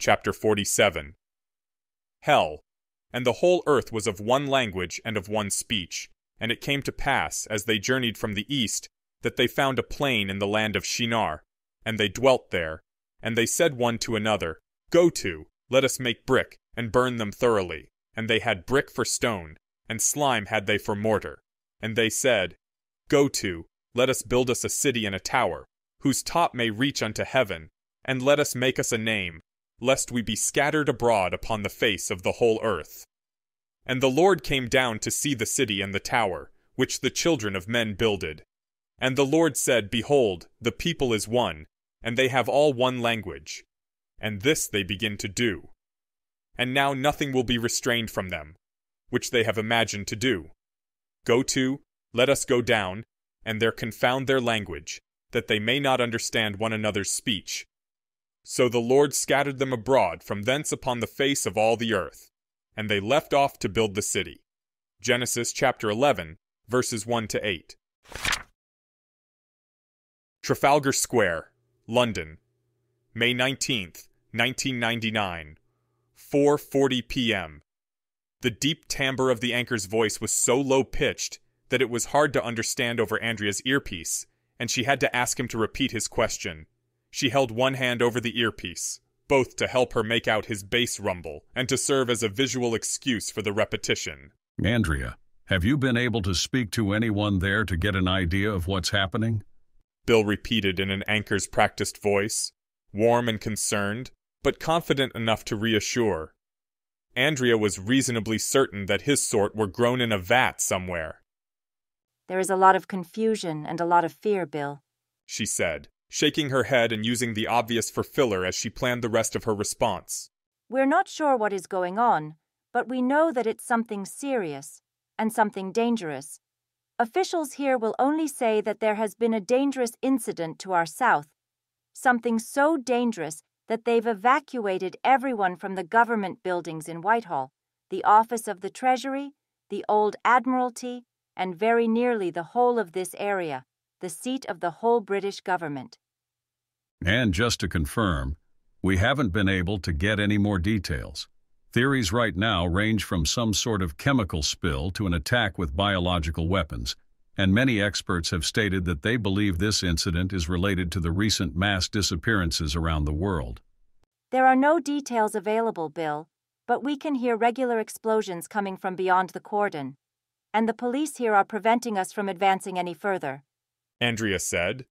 chapter 47. Hell. And the whole earth was of one language and of one speech. And it came to pass, as they journeyed from the east, that they found a plain in the land of Shinar, and they dwelt there. And they said one to another, Go to, let us make brick, and burn them thoroughly. And they had brick for stone, and slime had they for mortar. And they said, Go to, let us build us a city and a tower, whose top may reach unto heaven, and let us make us a name, lest we be scattered abroad upon the face of the whole earth. And the Lord came down to see the city and the tower, which the children of men builded. And the Lord said, Behold, the people is one, and they have all one language. And this they begin to do. And now nothing will be restrained from them, which they have imagined to do. Go to, let us go down, and there confound their language, that they may not understand one another's speech. So the Lord scattered them abroad from thence upon the face of all the earth, and they left off to build the city. Genesis chapter 11, verses 1 to 8. Trafalgar Square, London, May 19th, 1999, 4:40 p.m. The deep timbre of the anchor's voice was so low-pitched that it was hard to understand over Andrea's earpiece, and she had to ask him to repeat his question. She held one hand over the earpiece, both to help her make out his bass rumble and to serve as a visual excuse for the repetition. Andrea, have you been able to speak to anyone there to get an idea of what's happening? Bill repeated in an anchor's practiced voice, warm and concerned, but confident enough to reassure. Andrea was reasonably certain that his sort were grown in a vat somewhere. There is a lot of confusion and a lot of fear, Bill, she said, shaking her head and using the obvious for filler as she planned the rest of her response. We're not sure what is going on, but we know that it's something serious and something dangerous. Officials here will only say that there has been a dangerous incident to our south, something so dangerous that they've evacuated everyone from the government buildings in Whitehall, the office of the Treasury, the Old Admiralty, and very nearly the whole of this area, the seat of the whole British government. And just to confirm, we haven't been able to get any more details. Theories right now range from some sort of chemical spill to an attack with biological weapons, and many experts have stated that they believe this incident is related to the recent mass disappearances around the world. There are no details available, Bill, but we can hear regular explosions coming from beyond the cordon, and the police here are preventing us from advancing any further, Andrea said,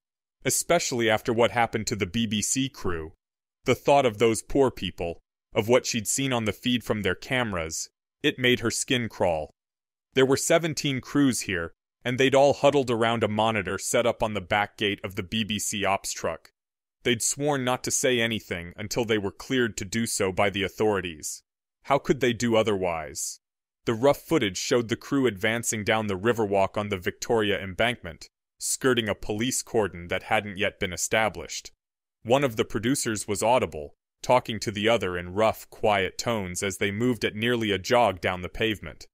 especially after what happened to the BBC crew. The thought of those poor people, of what she'd seen on the feed from their cameras, it made her skin crawl. There were 17 crews here, and they'd all huddled around a monitor set up on the back gate of the BBC ops truck. They'd sworn not to say anything until they were cleared to do so by the authorities. How could they do otherwise? The rough footage showed the crew advancing down the Riverwalk on the Victoria Embankment, skirting a police cordon that hadn't yet been established. One of the producers was audible, talking to the other in rough, quiet tones as they moved at nearly a jog down the pavement.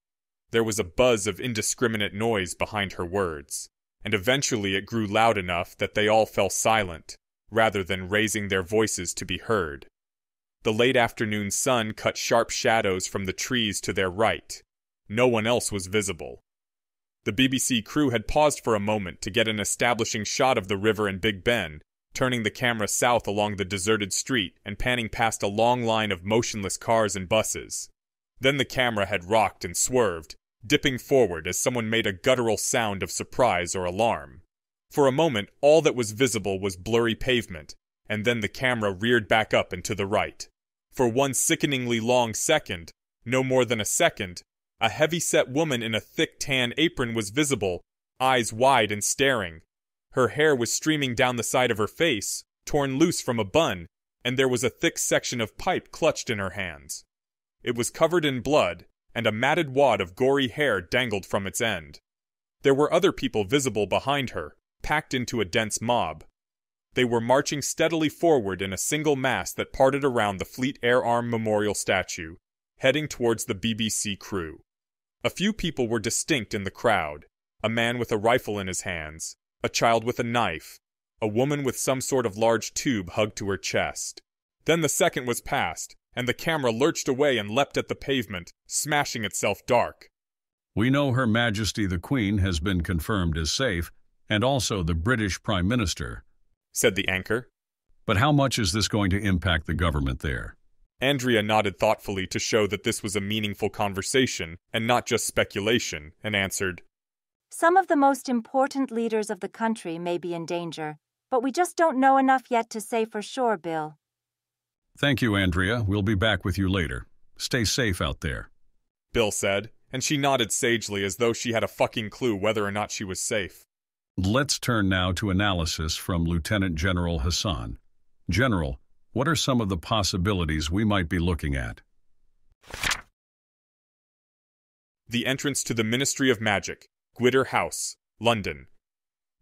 There was a buzz of indiscriminate noise behind her words, and eventually it grew loud enough that they all fell silent, rather than raising their voices to be heard. The late afternoon sun cut sharp shadows from the trees to their right. No one else was visible. The BBC crew had paused for a moment to get an establishing shot of the river and Big Ben, turning the camera south along the deserted street and panning past a long line of motionless cars and buses. Then the camera had rocked and swerved, dipping forward as someone made a guttural sound of surprise or alarm. For a moment, all that was visible was blurry pavement, and then the camera reared back up and to the right. For one sickeningly long second, no more than a second, a heavy-set woman in a thick tan apron was visible, eyes wide and staring. Her hair was streaming down the side of her face, torn loose from a bun, and there was a thick section of pipe clutched in her hands. It was covered in blood, and a matted wad of gory hair dangled from its end. There were other people visible behind her, packed into a dense mob. They were marching steadily forward in a single mass that parted around the Fleet Air Arm Memorial statue, heading towards the BBC crew. A few people were distinct in the crowd: a man with a rifle in his hands, a child with a knife, a woman with some sort of large tube hugged to her chest. Then the second was past, and the camera lurched away and leapt at the pavement, smashing itself dark. We know Her Majesty the Queen has been confirmed as safe, and also the British Prime Minister, said the anchor. But how much is this going to impact the government there? Andrea nodded thoughtfully to show that this was a meaningful conversation and not just speculation, and answered, Some of the most important leaders of the country may be in danger, but we just don't know enough yet to say for sure, Bill. Thank you, Andrea. We'll be back with you later. Stay safe out there, Bill said, and she nodded sagely as though she had a fucking clue whether or not she was safe. Let's turn now to analysis from Lieutenant General Hassan. General, what are some of the possibilities we might be looking at? The entrance to the Ministry of Magic, Gwitter House, London.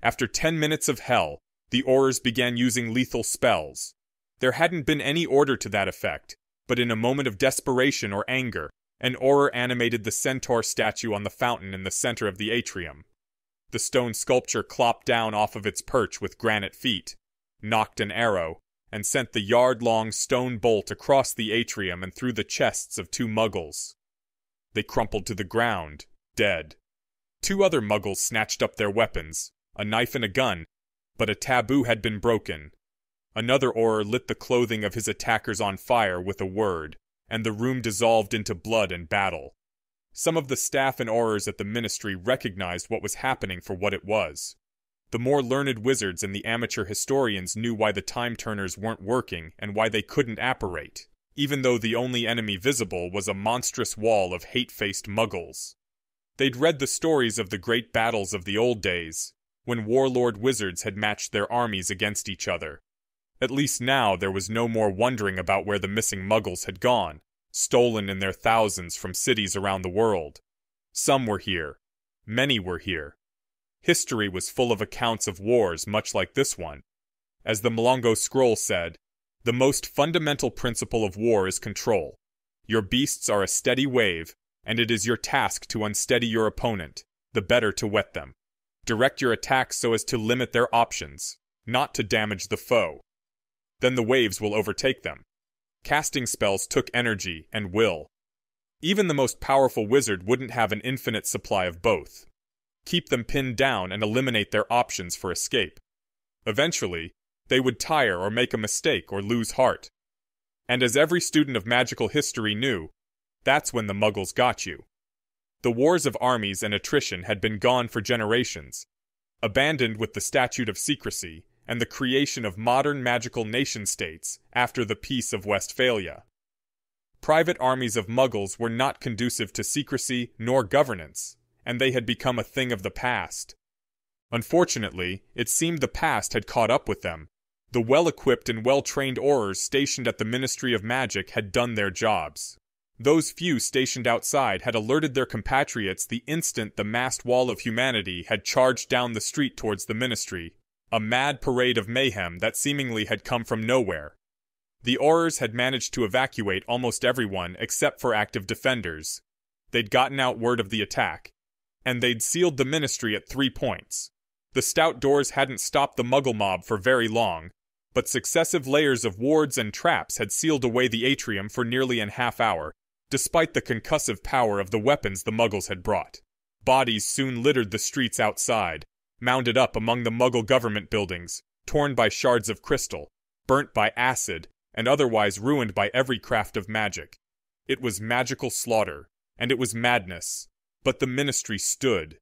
After 10 minutes of hell, the Aurors began using lethal spells. There hadn't been any order to that effect, but in a moment of desperation or anger, an Auror animated the centaur statue on the fountain in the center of the atrium. The stone sculpture clopped down off of its perch with granite feet, knocked an arrow, and sent the yard-long stone bolt across the atrium and through the chests of 2 muggles. They crumpled to the ground, dead. 2 other muggles snatched up their weapons, a knife and a gun, but a taboo had been broken. Another Auror lit the clothing of his attackers on fire with a word, and the room dissolved into blood and battle. Some of the staff and Aurors at the ministry recognized what was happening for what it was. The more learned wizards and the amateur historians knew why the time-turners weren't working and why they couldn't apparate, even though the only enemy visible was a monstrous wall of hate-faced muggles. They'd read the stories of the great battles of the old days, when warlord wizards had matched their armies against each other. At least now there was no more wondering about where the missing muggles had gone, stolen in their thousands from cities around the world. Some were here. Many were here. History was full of accounts of wars much like this one. As the Mlongo Scroll said, the most fundamental principle of war is control. Your beasts are a steady wave, and it is your task to unsteady your opponent, the better to wet them. Direct your attacks so as to limit their options, not to damage the foe. Then the waves will overtake them. Casting spells took energy and will. Even the most powerful wizard wouldn't have an infinite supply of both. Keep them pinned down and eliminate their options for escape. Eventually, they would tire or make a mistake or lose heart. And as every student of magical history knew, that's when the Muggles got you. The wars of armies and attrition had been gone for generations, abandoned with the Statute of Secrecy and the creation of modern magical nation-states after the Peace of Westphalia. Private armies of Muggles were not conducive to secrecy nor governance, and they had become a thing of the past. Unfortunately, it seemed the past had caught up with them. The well-equipped and well-trained Aurors stationed at the Ministry of Magic had done their jobs. Those few stationed outside had alerted their compatriots the instant the massed wall of humanity had charged down the street towards the ministry, a mad parade of mayhem that seemingly had come from nowhere. The Aurors had managed to evacuate almost everyone except for active defenders. They'd gotten out word of the attack, and they'd sealed the ministry at 3 points. The stout doors hadn't stopped the Muggle mob for very long, but successive layers of wards and traps had sealed away the atrium for nearly an half hour, despite the concussive power of the weapons the Muggles had brought. Bodies soon littered the streets outside, mounded up among the Muggle government buildings, torn by shards of crystal, burnt by acid, and otherwise ruined by every craft of magic. It was magical slaughter, and it was madness, but the ministry stood.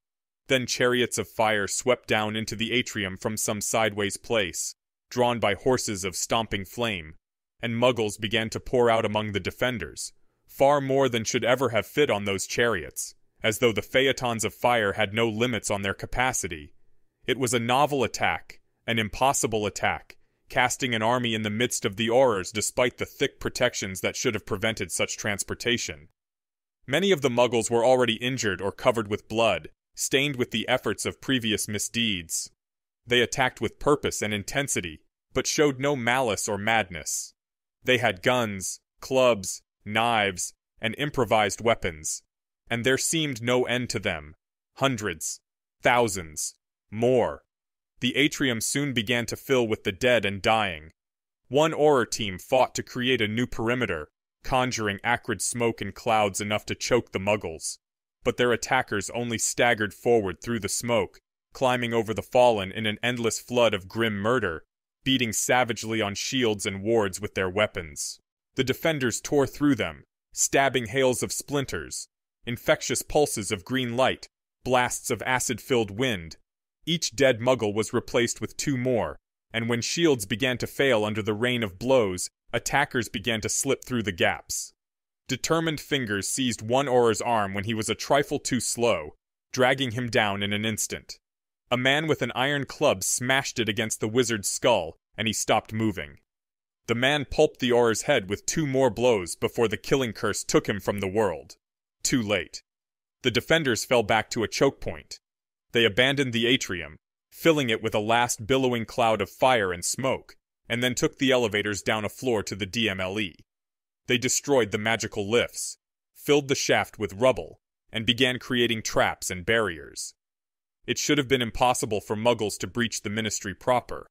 Then chariots of fire swept down into the atrium from some sideways place, drawn by horses of stomping flame, and Muggles began to pour out among the defenders, far more than should ever have fit on those chariots, as though the phaetons of fire had no limits on their capacity. It was a novel attack, an impossible attack, casting an army in the midst of the Aurors despite the thick protections that should have prevented such transportation. Many of the Muggles were already injured or covered with blood, stained with the efforts of previous misdeeds. They attacked with purpose and intensity, but showed no malice or madness. They had guns, clubs, knives, and improvised weapons, and there seemed no end to them. Hundreds, thousands, more. The atrium soon began to fill with the dead and dying. One Auror team fought to create a new perimeter, conjuring acrid smoke and clouds enough to choke the Muggles. But their attackers only staggered forward through the smoke, climbing over the fallen in an endless flood of grim murder, beating savagely on shields and wards with their weapons. The defenders tore through them, stabbing hails of splinters, infectious pulses of green light, blasts of acid-filled wind. Each dead Muggle was replaced with 2 more, and when shields began to fail under the rain of blows, attackers began to slip through the gaps. Determined fingers seized one Auror's arm when he was a trifle too slow, dragging him down in an instant. A man with an iron club smashed it against the wizard's skull, and he stopped moving. The man pulped the Auror's head with 2 more blows before the killing curse took him from the world. Too late. The defenders fell back to a choke point. They abandoned the atrium, filling it with a last billowing cloud of fire and smoke, and then took the elevators down a floor to the DMLE. They destroyed the magical lifts, filled the shaft with rubble, and began creating traps and barriers. It should have been impossible for Muggles to breach the Ministry proper.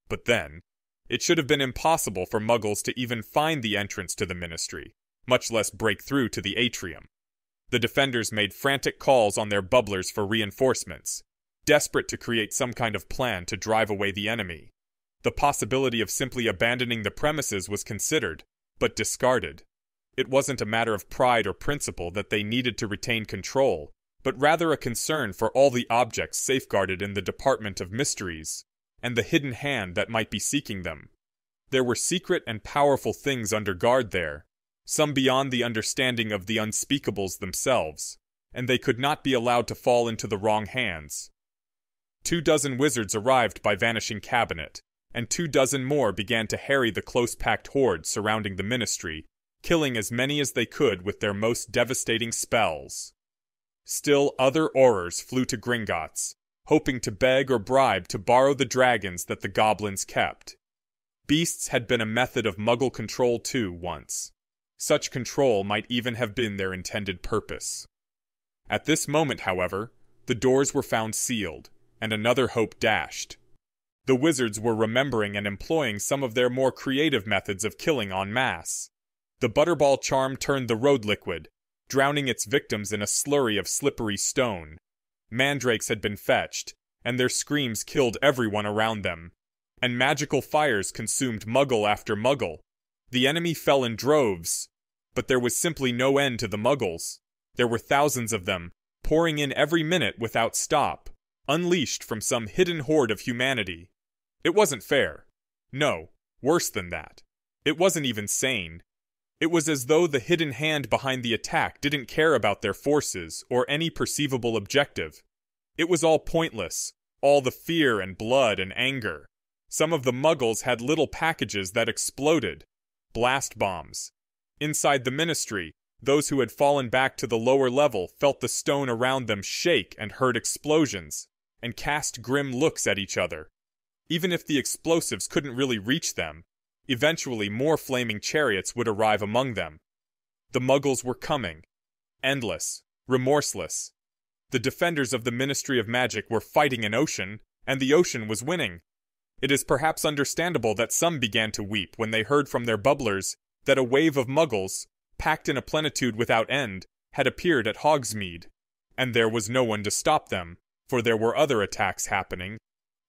But then, it should have been impossible for Muggles to even find the entrance to the Ministry, much less break through to the atrium. The defenders made frantic calls on their bubblers for reinforcements, desperate to create some kind of plan to drive away the enemy. The possibility of simply abandoning the premises was considered, but discarded. It wasn't a matter of pride or principle that they needed to retain control, but rather a concern for all the objects safeguarded in the Department of Mysteries, and the hidden hand that might be seeking them. There were secret and powerful things under guard there, some beyond the understanding of the unspeakables themselves, and they could not be allowed to fall into the wrong hands. 24 wizards arrived by Vanishing Cabinet, and 24 more began to harry the close-packed horde surrounding the Ministry, killing as many as they could with their most devastating spells. Still other Aurors flew to Gringotts, hoping to beg or bribe to borrow the dragons that the goblins kept. Beasts had been a method of Muggle control too once. Such control might even have been their intended purpose. At this moment, however, the doors were found sealed, and another hope dashed. The wizards were remembering and employing some of their more creative methods of killing en masse. The Butterball charm turned the road liquid, drowning its victims in a slurry of slippery stone. Mandrakes had been fetched, and their screams killed everyone around them. And magical fires consumed Muggle after Muggle. The enemy fell in droves, but there was simply no end to the Muggles. There were thousands of them, pouring in every minute without stop, unleashed from some hidden horde of humanity. It wasn't fair. No, worse than that. It wasn't even sane. It was as though the hidden hand behind the attack didn't care about their forces or any perceivable objective. It was all pointless, all the fear and blood and anger. Some of the Muggles had little packages that exploded. Blast bombs. Inside the Ministry, those who had fallen back to the lower level felt the stone around them shake and heard explosions, and cast grim looks at each other. Even if the explosives couldn't really reach them, eventually more flaming chariots would arrive among them. The Muggles were coming. Endless. Remorseless. The defenders of the Ministry of Magic were fighting an ocean, and the ocean was winning. It is perhaps understandable that some began to weep when they heard from their bubblers that a wave of Muggles, packed in a plenitude without end, had appeared at Hogsmeade. And there was no one to stop them, for there were other attacks happening,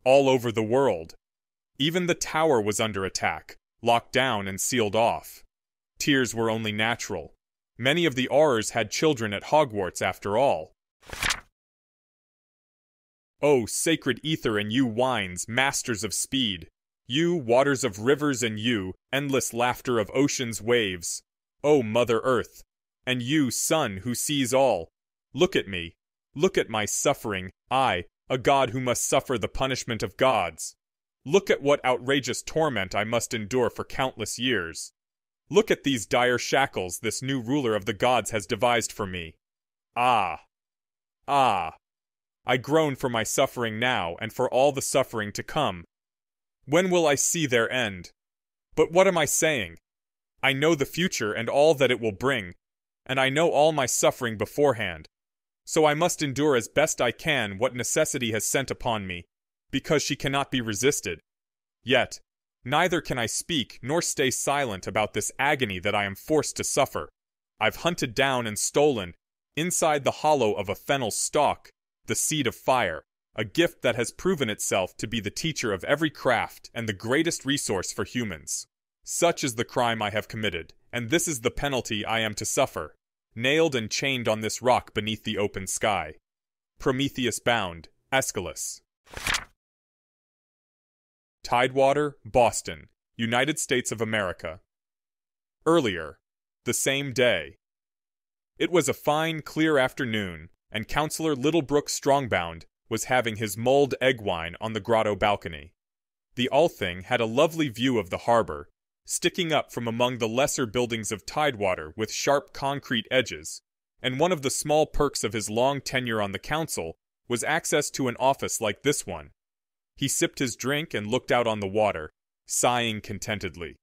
all over the world. Even the tower was under attack, locked down and sealed off. Tears were only natural. Many of the Aurors had children at Hogwarts after all. Oh, sacred ether and you wines, masters of speed! You, waters of rivers and you, endless laughter of ocean's waves! Oh, Mother Earth! And you, Sun, who sees all! Look at me! Look at my suffering, I, a god who must suffer the punishment of gods! Look at what outrageous torment I must endure for countless years! Look at these dire shackles this new ruler of the gods has devised for me! Ah! Ah! I groan for my suffering now and for all the suffering to come. When will I see their end? But what am I saying? I know the future and all that it will bring, and I know all my suffering beforehand. So I must endure as best I can what necessity has sent upon me, because she cannot be resisted. Yet, Neither can I speak nor stay silent about this agony that I am forced to suffer. I've hunted down and stolen, inside the hollow of a fennel stalk, the seed of fire, a gift that has proven itself to be the teacher of every craft and the greatest resource for humans. Such is the crime I have committed, and this is the penalty I am to suffer, nailed and chained on this rock beneath the open sky. Prometheus bound, Aeschylus. Tidewater, Boston, United States of America. Earlier, the same day. It was a fine, clear afternoon, and Counselor Littlebrook Strongbound was having his mulled egg wine on the grotto balcony. The Althing had a lovely view of the harbor, sticking up from among the lesser buildings of Tidewater with sharp concrete edges, and one of the small perks of his long tenure on the council was access to an office like this one. He sipped his drink and looked out on the water, sighing contentedly.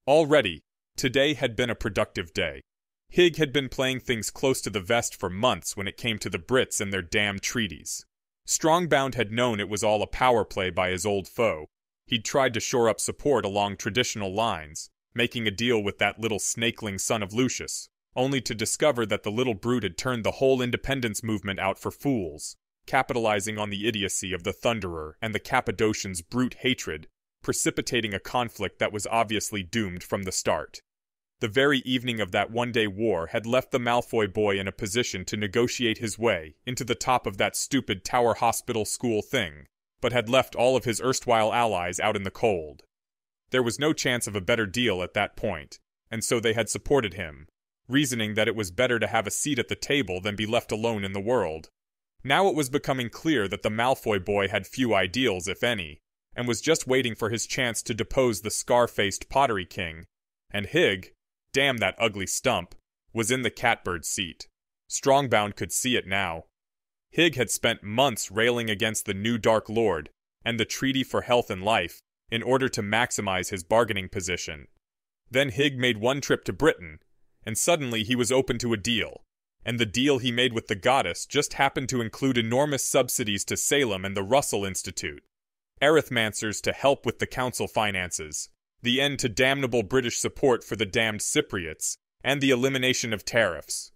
Already, today had been a productive day. Higg had been playing things close to the vest for months when it came to the Brits and their damned treaties. Strongbound had known it was all a power play by his old foe. He'd tried to shore up support along traditional lines, making a deal with that little snakeling son of Lucius, only to discover that the little brute had turned the whole independence movement out for fools, capitalizing on the idiocy of the Thunderer and the Cappadocians' brute hatred, precipitating a conflict that was obviously doomed from the start. The very evening of that one-day war had left the Malfoy boy in a position to negotiate his way into the top of that stupid Tower Hospital school thing, but had left all of his erstwhile allies out in the cold. There was no chance of a better deal at that point, and so they had supported him, reasoning that it was better to have a seat at the table than be left alone in the world. Now it was becoming clear that the Malfoy boy had few ideals, if any, and was just waiting for his chance to depose the scar-faced Pottery King, and Higg, damn that ugly stump, was in the catbird seat. Strongbound could see it now. Higg had spent months railing against the new Dark Lord and the Treaty for Health and Life in order to maximize his bargaining position. Then Higg made one trip to Britain, and suddenly he was open to a deal. And the deal he made with the goddess just happened to include enormous subsidies to Salem and the Russell Institute, arithmancers to help with the council finances, the end to damnable British support for the damned Cypriots, and the elimination of tariffs.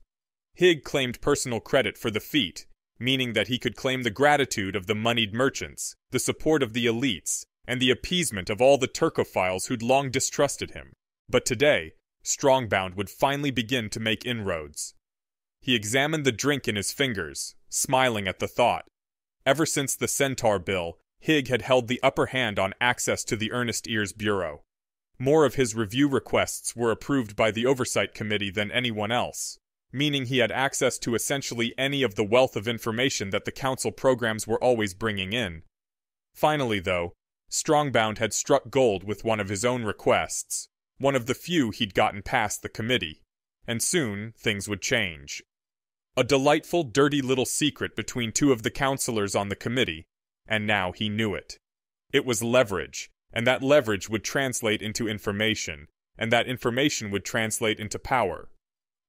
Higg claimed personal credit for the feat, meaning that he could claim the gratitude of the moneyed merchants, the support of the elites, and the appeasement of all the Turcophiles who'd long distrusted him. But today, Strongbound would finally begin to make inroads. He examined the drink in his fingers, smiling at the thought. Ever since the Centaur Bill, Higg had held the upper hand on access to the Ernest Ears Bureau. More of his review requests were approved by the Oversight Committee than anyone else, meaning he had access to essentially any of the wealth of information that the council programs were always bringing in. Finally, though, Strongbound had struck gold with one of his own requests, one of the few he'd gotten past the committee, and soon things would change. A delightful, dirty little secret between two of the counselors on the committee, and now he knew it. It was leverage, and that leverage would translate into information, and that information would translate into power.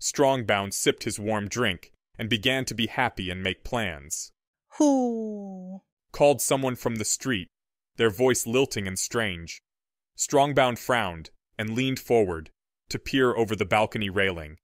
Strongbound sipped his warm drink, and began to be happy and make plans. "Who?" called someone from the street, their voice lilting and strange. Strongbound frowned, and leaned forward, to peer over the balcony railing.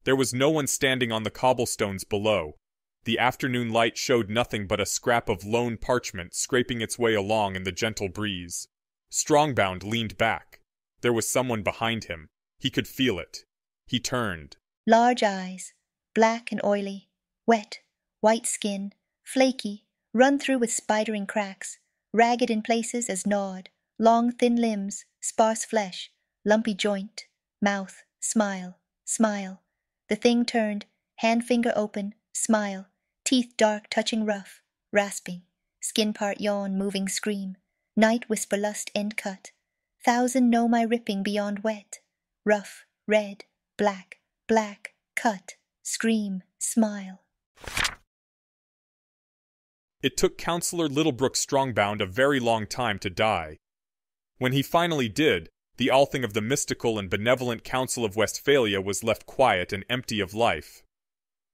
There was no one standing on the cobblestones below. The afternoon light showed nothing but a scrap of lone parchment scraping its way along in the gentle breeze. Strongbound leaned back. There was someone behind him. He could feel it. He turned. Large eyes, black and oily, wet, white skin, flaky, run through with spidering cracks, ragged in places as gnawed, long thin limbs, sparse flesh, lumpy joint, mouth, smile, smile. The thing turned, hand finger open, smile, teeth dark touching rough, rasping, skin part yawn, moving scream, night whisper lust end cut, thousand know my ripping beyond wet, rough, red, black, black, cut, scream, smile. It took Counselor Littlebrook Strongbound a very long time to die. When he finally did, the Althing of the mystical and benevolent Council of Westphalia was left quiet and empty of life.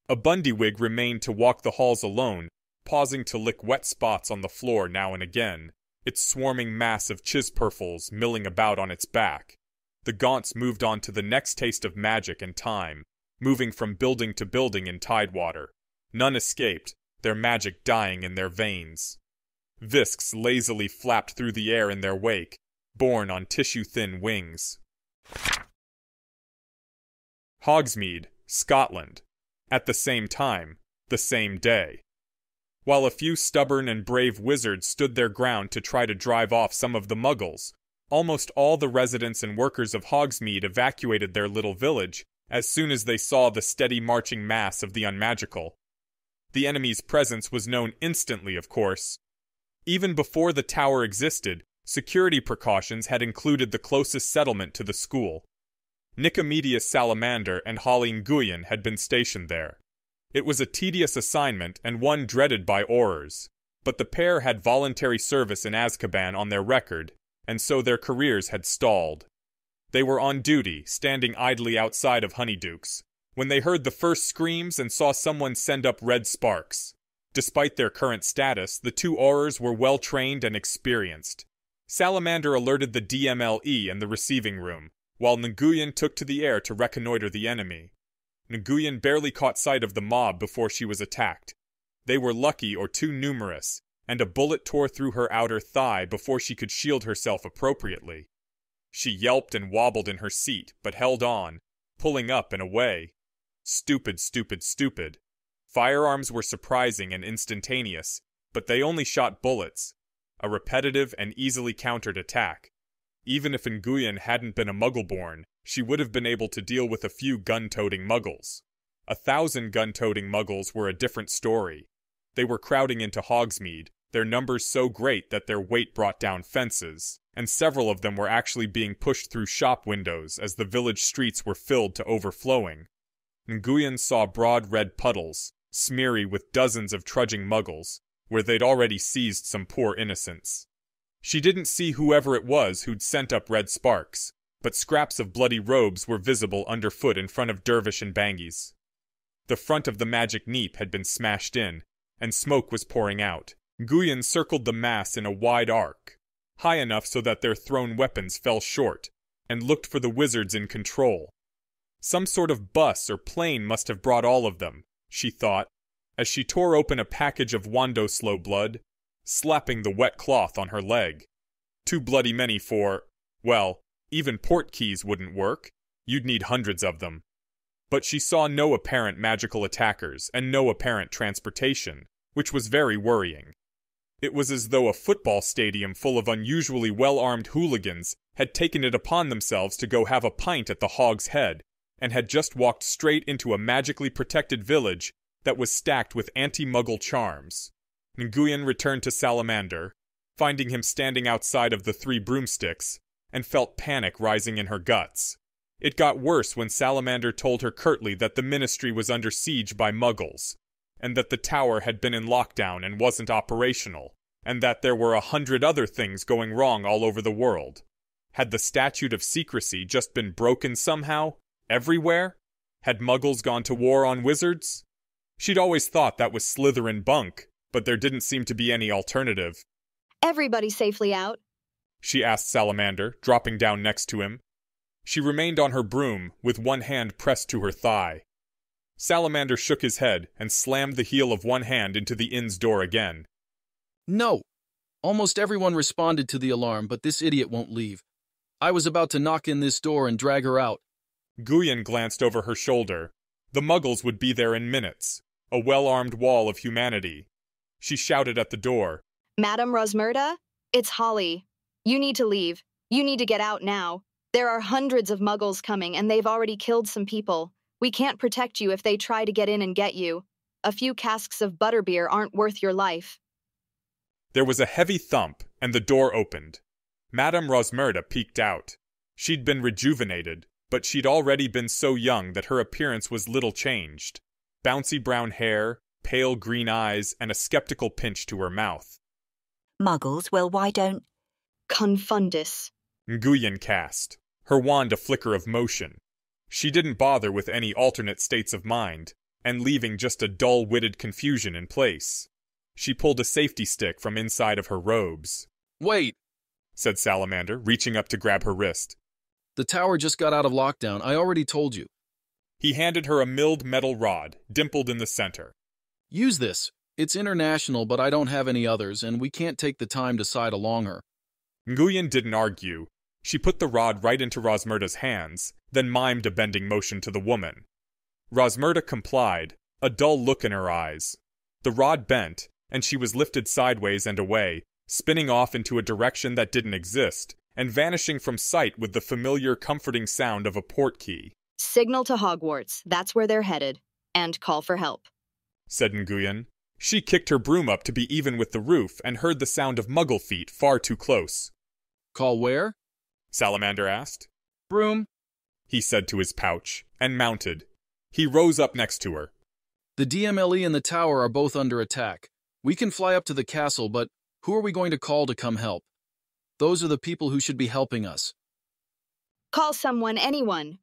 A Bundywig remained to walk the halls alone, pausing to lick wet spots on the floor now and again, its swarming mass of chispurfles milling about on its back. The Gaunts moved on to the next taste of magic and time, moving from building to building in Tidewater. None escaped, their magic dying in their veins. Visks lazily flapped through the air in their wake, borne on tissue-thin wings. Hogsmeade, Scotland. At the same time, the same day. While a few stubborn and brave wizards stood their ground to try to drive off some of the Muggles, almost all the residents and workers of Hogsmeade evacuated their little village as soon as they saw the steady marching mass of the unmagical. The enemy's presence was known instantly, of course. Even before the tower existed, security precautions had included the closest settlement to the school. Nicomedius Salamander and Holly Nguyen had been stationed there. It was a tedious assignment and one dreaded by Aurors, but the pair had voluntary service in Azkaban on their record, and so their careers had stalled. They were on duty, standing idly outside of Honeyduke's, when they heard the first screams and saw someone send up red sparks. Despite their current status, the two Aurors were well-trained and experienced. Salamander alerted the DMLE in the receiving room, while Nguyen took to the air to reconnoiter the enemy. Nguyen barely caught sight of the mob before she was attacked. They were lucky or too numerous, and a bullet tore through her outer thigh before she could shield herself appropriately. She yelped and wobbled in her seat, but held on, pulling up and away. Stupid, stupid, stupid. Firearms were surprising and instantaneous, but they only shot bullets, a repetitive and easily countered attack. Even if Nguyen hadn't been a Muggle-born, she would have been able to deal with a few gun-toting Muggles. 1,000 gun-toting Muggles were a different story. They were crowding into Hogsmeade, their numbers so great that their weight brought down fences, and several of them were actually being pushed through shop windows as the village streets were filled to overflowing. Nguyen saw broad red puddles, smeary with dozens of trudging Muggles, where they'd already seized some poor innocents. She didn't see whoever it was who'd sent up red sparks, but scraps of bloody robes were visible underfoot in front of Dervish and Bangies. The front of the magic neep had been smashed in, and smoke was pouring out. Nguyen circled the mass in a wide arc, high enough so that their thrown weapons fell short, and looked for the wizards in control. Some sort of bus or plane must have brought all of them, she thought, as she tore open a package of Wandoslow blood, slapping the wet cloth on her leg. Too bloody many for, well, even port keys wouldn't work. You'd need hundreds of them. But she saw no apparent magical attackers and no apparent transportation, which was very worrying. It was as though a football stadium full of unusually well-armed hooligans had taken it upon themselves to go have a pint at the Hog's Head, and had just walked straight into a magically protected village that was stacked with anti-Muggle charms. Nguyen returned to Salamander, finding him standing outside of the Three Broomsticks, and felt panic rising in her guts. It got worse when Salamander told her curtly that the Ministry was under siege by Muggles, and that the tower had been in lockdown and wasn't operational, and that there were 100 other things going wrong all over the world. Had the Statute of Secrecy just been broken somehow? Everywhere? Had Muggles gone to war on wizards? She'd always thought that was Slytherin bunk, but there didn't seem to be any alternative. Everybody safely out? She asked Salamander, dropping down next to him. She remained on her broom, with one hand pressed to her thigh. Salamander shook his head and slammed the heel of one hand into the inn's door again. No. Almost everyone responded to the alarm, but this idiot won't leave. I was about to knock in this door and drag her out. Nguyen glanced over her shoulder. The Muggles would be there in minutes, a well-armed wall of humanity. She shouted at the door. Madam Rosmerta? It's Holly. You need to leave. You need to get out now. There are hundreds of Muggles coming, and they've already killed some people. We can't protect you if they try to get in and get you. A few casks of butterbeer aren't worth your life. There was a heavy thump, and the door opened. Madame Rosmerta peeked out. She'd been rejuvenated, but she'd already been so young that her appearance was little changed. Bouncy brown hair, pale green eyes, and a skeptical pinch to her mouth. Muggles, well, why don't... Confundus. Nguyen cast, her wand a flicker of motion. She didn't bother with any alternate states of mind, and leaving just a dull-witted confusion in place. She pulled a safety stick from inside of her robes. Wait! said Salamander, reaching up to grab her wrist. The tower just got out of lockdown, I already told you. He handed her a milled metal rod, dimpled in the center. Use this. It's international, but I don't have any others, and we can't take the time to side along her. Nguyen didn't argue. She put the rod right into Rosmerda's hands, then mimed a bending motion to the woman. Rosmerda complied, a dull look in her eyes. The rod bent, and she was lifted sideways and away, spinning off into a direction that didn't exist, and vanishing from sight with the familiar comforting sound of a port key. Signal to Hogwarts, that's where they're headed, and call for help, said Nguyen. She kicked her broom up to be even with the roof and heard the sound of Muggle feet far too close. Call where? Salamander asked. Broom, he said to his pouch, and mounted. He rose up next to her. The DMLE and the tower are both under attack. We can fly up to the castle, but who are we going to call to come help? Those are the people who should be helping us. Call someone, anyone,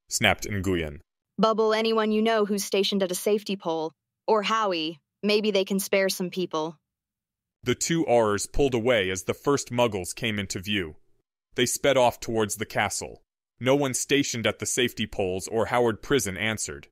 snapped Nguyen. Bubble anyone you know who's stationed at a safety pole. Or Howie. Maybe they can spare some people. The two Aurors pulled away as the first Muggles came into view. They sped off towards the castle. No one stationed at the safety poles or Howard Prison answered.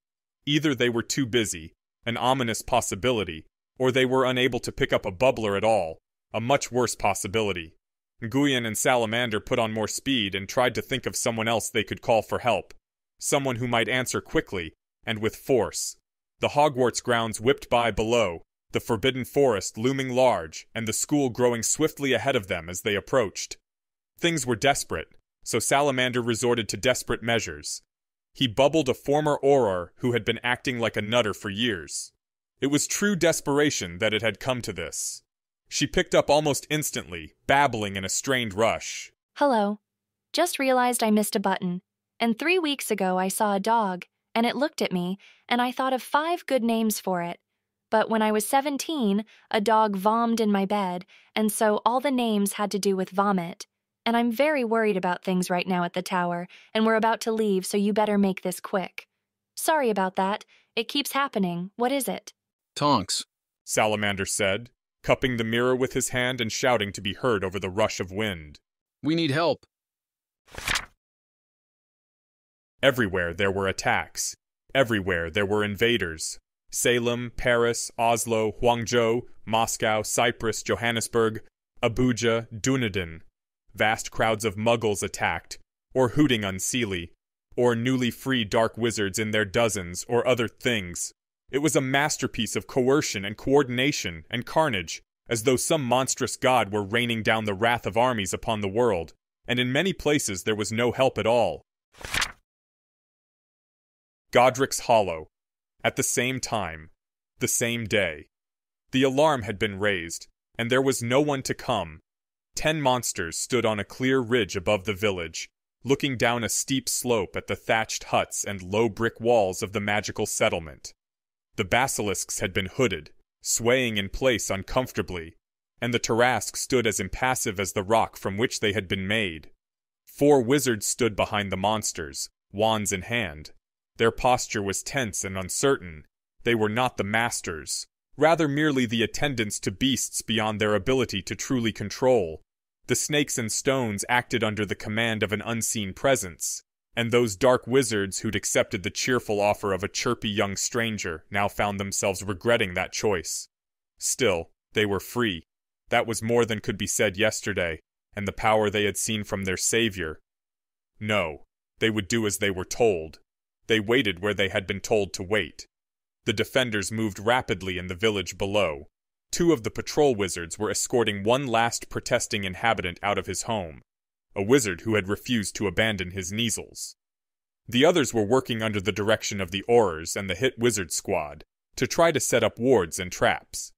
Either they were too busy, an ominous possibility, or they were unable to pick up a bubbler at all, a much worse possibility. Nguyen and Salamander put on more speed and tried to think of someone else they could call for help. Someone who might answer quickly, and with force. The Hogwarts grounds whipped by below, the Forbidden Forest looming large, and the school growing swiftly ahead of them as they approached. Things were desperate, so Salamander resorted to desperate measures. He bubbled a former Auror who had been acting like a nutter for years. It was true desperation that it had come to this. She picked up almost instantly, babbling in a strained rush. Hello. Just realized I missed a button. And 3 weeks ago I saw a dog, and it looked at me, and I thought of 5 good names for it. But when I was 17, a dog vommed in my bed, and so all the names had to do with vomit. And I'm very worried about things right now at the tower, and we're about to leave, so you better make this quick. Sorry about that. It keeps happening. What is it? Tonks, Salamander said, cupping the mirror with his hand and shouting to be heard over the rush of wind. We need help. Everywhere there were attacks. Everywhere there were invaders. Salem, Paris, Oslo, Huangzhou, Moscow, Cyprus, Johannesburg, Abuja, Dunedin. Vast crowds of Muggles attacked, or hooting unseelie, or newly free dark wizards in their dozens, or other things. It was a masterpiece of coercion and coordination and carnage, as though some monstrous god were raining down the wrath of armies upon the world, and in many places there was no help at all. Godric's Hollow. At the same time, the same day. The alarm had been raised, and there was no one to come. 10 monsters stood on a clear ridge above the village, looking down a steep slope at the thatched huts and low brick walls of the magical settlement. The basilisks had been hooded, swaying in place uncomfortably, and the Tarrasque stood as impassive as the rock from which they had been made. 4 wizards stood behind the monsters, wands in hand. Their posture was tense and uncertain. They were not the masters, rather merely the attendants to beasts beyond their ability to truly control. The snakes and stones acted under the command of an unseen presence, and those dark wizards who'd accepted the cheerful offer of a chirpy young stranger now found themselves regretting that choice. Still, they were free. That was more than could be said yesterday, and the power they had seen from their savior. No, they would do as they were told. They waited where they had been told to wait. The defenders moved rapidly in the village below. 2 of the patrol wizards were escorting one last protesting inhabitant out of his home, a wizard who had refused to abandon his Kneazles. The others were working under the direction of the Aurors and the Hit Wizard Squad to try to set up wards and traps.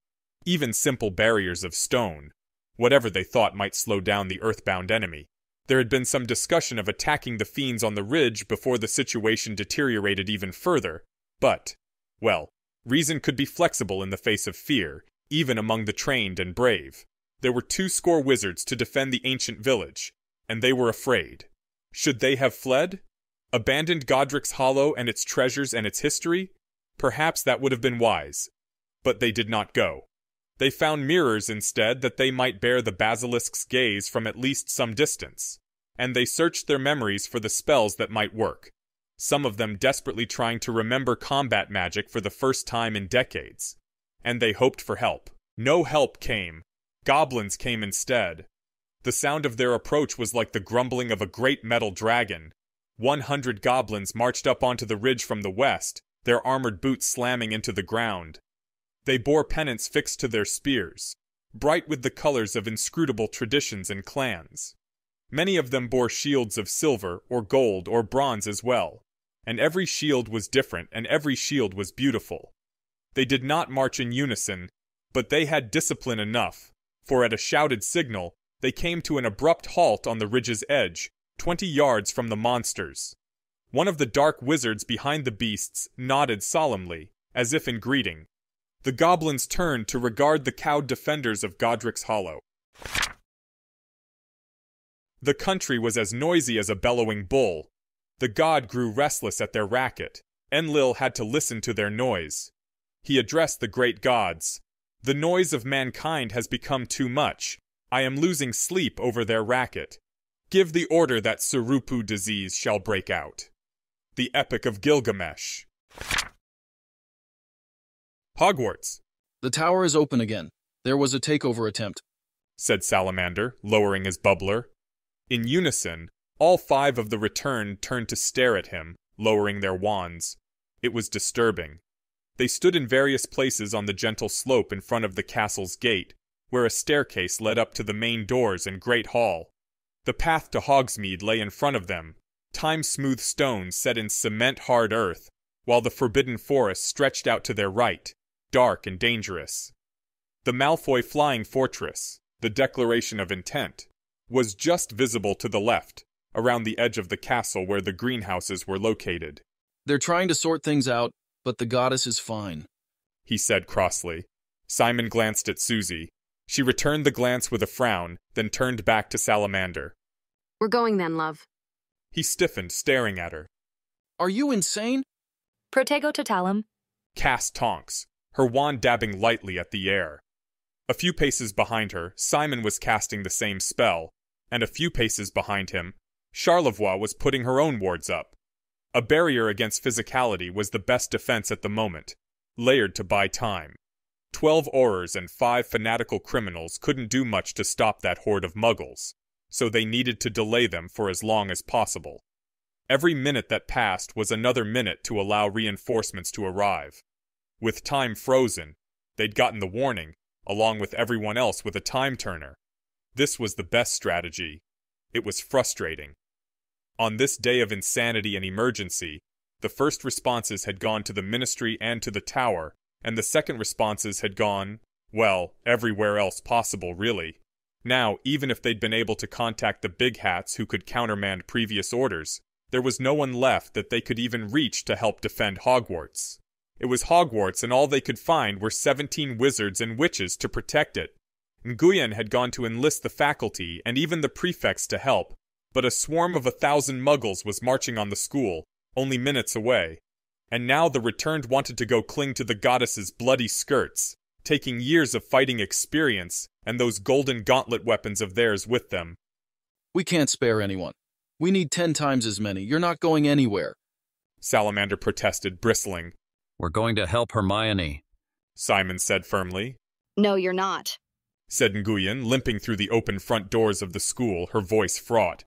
Even simple barriers of stone, whatever they thought might slow down the earthbound enemy. There had been some discussion of attacking the fiends on the ridge before the situation deteriorated even further, but, well, reason could be flexible in the face of fear, even among the trained and brave. There were 20 wizards to defend the ancient village, and they were afraid. Should they have fled? Abandoned Godric's Hollow and its treasures and its history? Perhaps that would have been wise. But they did not go. They found mirrors instead that they might bear the basilisk's gaze from at least some distance, and they searched their memories for the spells that might work, some of them desperately trying to remember combat magic for the first time in decades. And they hoped for help. No help came. Goblins came instead. The sound of their approach was like the grumbling of a great metal dragon. 100 goblins marched up onto the ridge from the west, their armored boots slamming into the ground. They bore pennants fixed to their spears, bright with the colors of inscrutable traditions and clans. Many of them bore shields of silver or gold or bronze as well, and every shield was different and every shield was beautiful. They did not march in unison, but they had discipline enough, for at a shouted signal, they came to an abrupt halt on the ridge's edge, 20 yards from the monsters. One of the dark wizards behind the beasts nodded solemnly, as if in greeting. The goblins turned to regard the cowed defenders of Godric's Hollow. The country was as noisy as a bellowing bull. The god grew restless at their racket. Enlil had to listen to their noise. He addressed the great gods. The noise of mankind has become too much. I am losing sleep over their racket. Give the order that Surupu disease shall break out. The Epic of Gilgamesh. Hogwarts. The tower is open again. There was a takeover attempt, said Salamander, lowering his bubbler. In unison, all 5 of the returned turned to stare at him, lowering their wands. It was disturbing. They stood in various places on the gentle slope in front of the castle's gate, where a staircase led up to the main doors and great hall. The path to Hogsmeade lay in front of them, time-smooth stones set in cement-hard earth, while the forbidden forest stretched out to their right, dark and dangerous. The Malfoy Flying Fortress, the declaration of intent, was just visible to the left, around the edge of the castle where the greenhouses were located. They're trying to sort things out, but the goddess is fine, he said crossly. Simon glanced at Susie. She returned the glance with a frown, then turned back to Salamander. We're going then, love. He stiffened, staring at her. Are you insane? Protego totalum, cast Tonks, her wand dabbing lightly at the air. A few paces behind her, Simon was casting the same spell, and a few paces behind him, Charlevoix was putting her own wards up. A barrier against physicality was the best defense at the moment, layered to buy time. 12 Aurors and 5 fanatical criminals couldn't do much to stop that horde of muggles, so they needed to delay them for as long as possible. Every minute that passed was another minute to allow reinforcements to arrive. With time frozen, they'd gotten the warning, along with everyone else with a time turner. This was the best strategy. It was frustrating. On this day of insanity and emergency, the first responses had gone to the Ministry and to the Tower, and the second responses had gone, well, everywhere else possible, really. Now, even if they'd been able to contact the Big Hats who could countermand previous orders, there was no one left that they could even reach to help defend Hogwarts. It was Hogwarts, and all they could find were 17 wizards and witches to protect it. Nguyen had gone to enlist the faculty and even the prefects to help, but a swarm of 1,000 muggles was marching on the school, only minutes away. And now the returned wanted to go cling to the goddess's bloody skirts, taking years of fighting experience and those golden gauntlet weapons of theirs with them. We can't spare anyone. We need 10 times as many. You're not going anywhere, Salamander protested, bristling. We're going to help Hermione, Simon said firmly. No, you're not, said Nguyen, limping through the open front doors of the school, her voice fraught.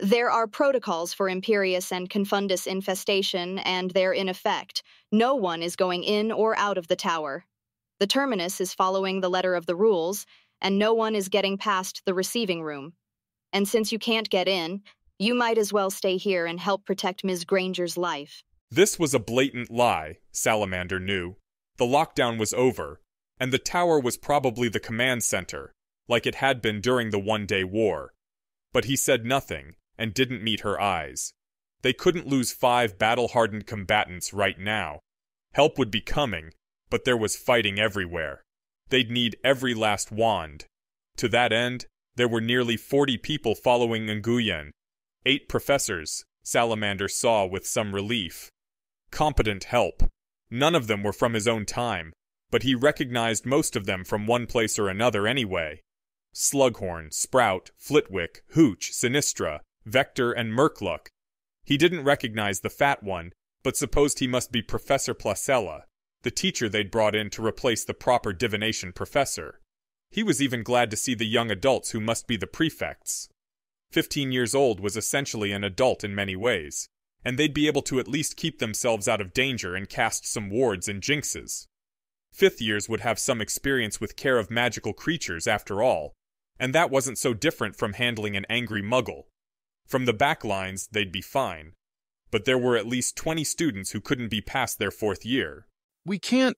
There are protocols for Imperius and Confundus infestation, and they're in effect. No one is going in or out of the tower. The terminus is following the letter of the rules, and no one is getting past the receiving room. And since you can't get in, you might as well stay here and help protect Ms. Granger's life. This was a blatant lie, Salamander knew. The lockdown was over, and the tower was probably the command center, like it had been during the One-Day War. But he said nothing, and didn't meet her eyes. They couldn't lose 5 battle-hardened combatants right now. Help would be coming, but there was fighting everywhere. They'd need every last wand. To that end, there were nearly 40 people following Nguyen. 8 professors, Salamander saw with some relief. Competent help. None of them were from his own time. but he recognized most of them from one place or another anyway. Slughorn, Sprout, Flitwick, Hooch, Sinistra, Vector, and Murkluck. He didn't recognize the fat one, but supposed he must be Professor Placella, the teacher they'd brought in to replace the proper divination professor. He was even glad to see the young adults who must be the prefects. 15 years old was essentially an adult in many ways, and they'd be able to at least keep themselves out of danger and cast some wards and jinxes. 5th years would have some experience with care of magical creatures after all, and that wasn't so different from handling an angry muggle. From the back lines, they'd be fine. But there were at least 20 students who couldn't be past their 4th year. We can't...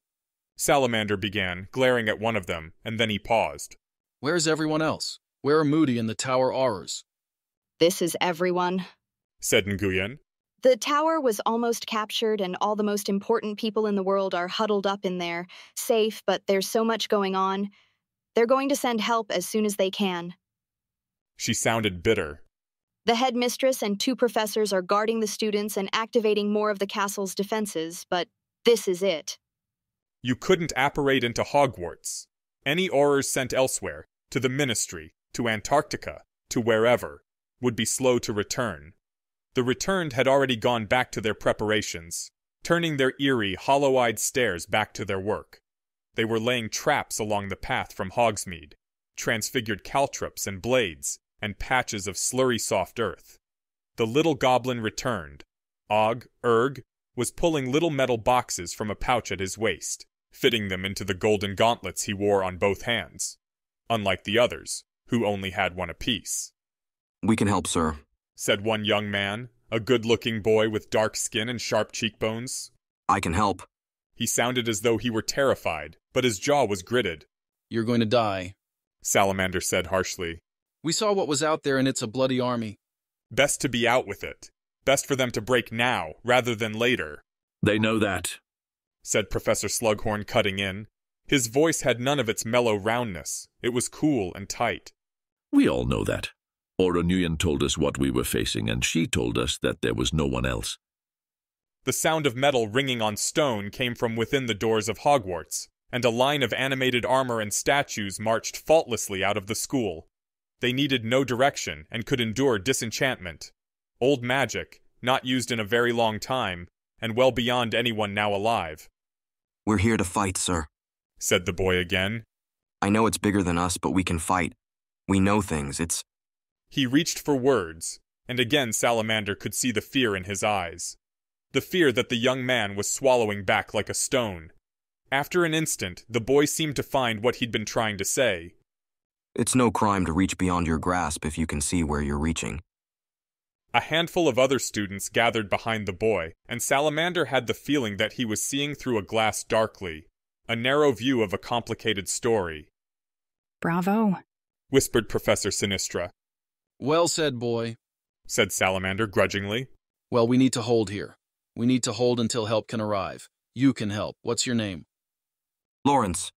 Salamander began, glaring at one of them, and then he paused. Where's everyone else? Where are Moody and the Tower Aurors? This is everyone, said Nguyen. The tower was almost captured and all the most important people in the world are huddled up in there, safe, but there's so much going on. They're going to send help as soon as they can. She sounded bitter. The headmistress and 2 professors are guarding the students and activating more of the castle's defenses, but this is it. You couldn't apparate into Hogwarts. Any Aurors sent elsewhere, to the Ministry, to Antarctica, to wherever, would be slow to return. The returned had already gone back to their preparations, turning their eerie, hollow-eyed stares back to their work. They were laying traps along the path from Hogsmeade, transfigured caltrops and blades, and patches of slurry soft earth. The little goblin returned. Og, Erg, was pulling little metal boxes from a pouch at his waist, fitting them into the golden gauntlets he wore on both hands, unlike the others, who only had one apiece. We can help, sir, said one young man, a good-looking boy with dark skin and sharp cheekbones. I can help. He sounded as though he were terrified, but his jaw was gritted. You're going to die, Salamander said harshly. We saw what was out there and it's a bloody army. Best to be out with it. Best for them to break now, rather than later. They know that, said Professor Slughorn, cutting in. His voice had none of its mellow roundness. It was cool and tight. We all know that. Aura Nguyen told us what we were facing, and she told us that there was no one else. The sound of metal ringing on stone came from within the doors of Hogwarts, and a line of animated armor and statues marched faultlessly out of the school. They needed no direction and could endure disenchantment. Old magic, not used in a very long time, and well beyond anyone now alive. We're here to fight, sir, said the boy again. I know it's bigger than us, but we can fight. We know things, it's... He reached for words, and again Salamander could see the fear in his eyes. The fear that the young man was swallowing back like a stone. After an instant, the boy seemed to find what he'd been trying to say. It's no crime to reach beyond your grasp if you can see where you're reaching. A handful of other students gathered behind the boy, and Salamander had the feeling that he was seeing through a glass darkly, a narrow view of a complicated story. Bravo, whispered Professor Sinistra. Well said, boy, said Salamander grudgingly. Well, we need to hold here. We need to hold until help can arrive. You can help. What's your name? Lawrence,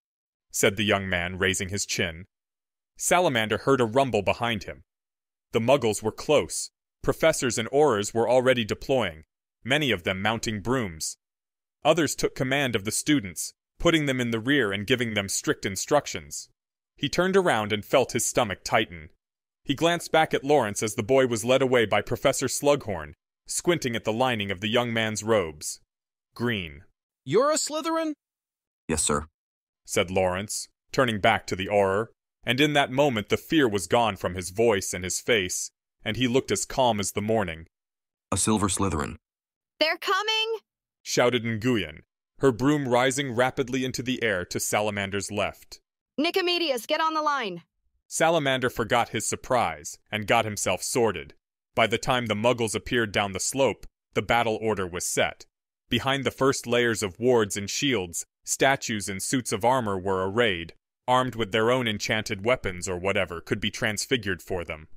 said the young man, raising his chin. Salamander heard a rumble behind him. The Muggles were close. Professors and Aurors were already deploying, many of them mounting brooms. Others took command of the students, putting them in the rear and giving them strict instructions. He turned around and felt his stomach tighten. He glanced back at Lawrence as the boy was led away by Professor Slughorn, squinting at the lining of the young man's robes. Green. You're a Slytherin? Yes, sir, said Lawrence, turning back to the Auror, and in that moment the fear was gone from his voice and his face, and he looked as calm as the morning. A Silver Slytherin. They're coming! Shouted Nguyen, her broom rising rapidly into the air to Salamander's left. Nicomedes, get on the line! Salamander forgot his surprise and got himself sorted. By the time the Muggles appeared down the slope, the battle order was set. Behind the first layers of wards and shields, statues in suits of armor were arrayed, armed with their own enchanted weapons or whatever could be transfigured for them.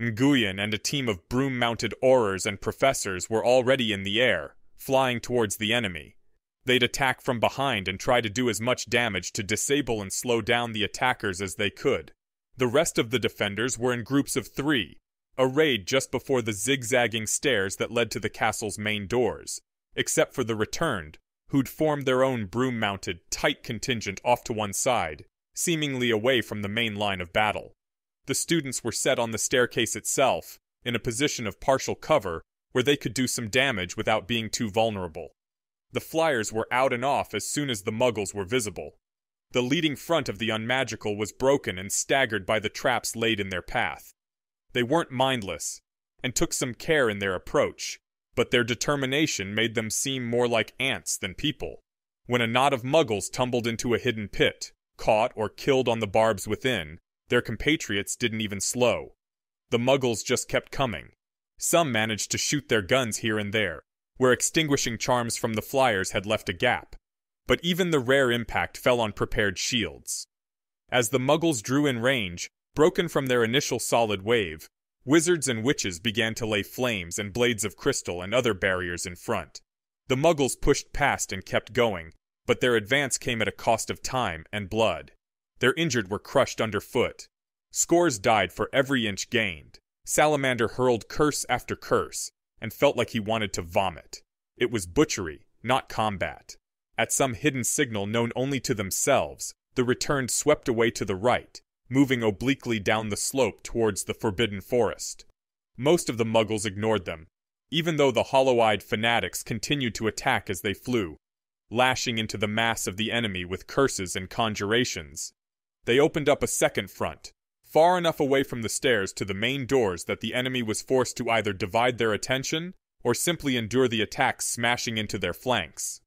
Nguyen and a team of broom-mounted Aurors and professors were already in the air, flying towards the enemy. They'd attack from behind and try to do as much damage to disable and slow down the attackers as they could. The rest of the defenders were in groups of 3, arrayed just before the zigzagging stairs that led to the castle's main doors, except for the returned, who'd formed their own broom-mounted, tight contingent off to one side, seemingly away from the main line of battle. The students were set on the staircase itself, in a position of partial cover where they could do some damage without being too vulnerable. The flyers were out and off as soon as the Muggles were visible. The leading front of the Unmagical was broken and staggered by the traps laid in their path. They weren't mindless, and took some care in their approach, but their determination made them seem more like ants than people. When a knot of Muggles tumbled into a hidden pit, caught or killed on the barbs within, their compatriots didn't even slow. The Muggles just kept coming. Some managed to shoot their guns here and there, where extinguishing charms from the flyers had left a gap. But even the rare impact fell on prepared shields. As the Muggles drew in range, broken from their initial solid wave, wizards and witches began to lay flames and blades of crystal and other barriers in front. The Muggles pushed past and kept going, but their advance came at a cost of time and blood. Their injured were crushed underfoot. Scores died for every inch gained. Salamander hurled curse after curse, and felt like he wanted to vomit. It was butchery, not combat. At some hidden signal known only to themselves, the returned swept away to the right, moving obliquely down the slope towards the Forbidden Forest. Most of the Muggles ignored them, even though the hollow-eyed fanatics continued to attack as they flew, lashing into the mass of the enemy with curses and conjurations. They opened up a second front, far enough away from the stairs to the main doors that the enemy was forced to either divide their attention or simply endure the attacks smashing into their flanks.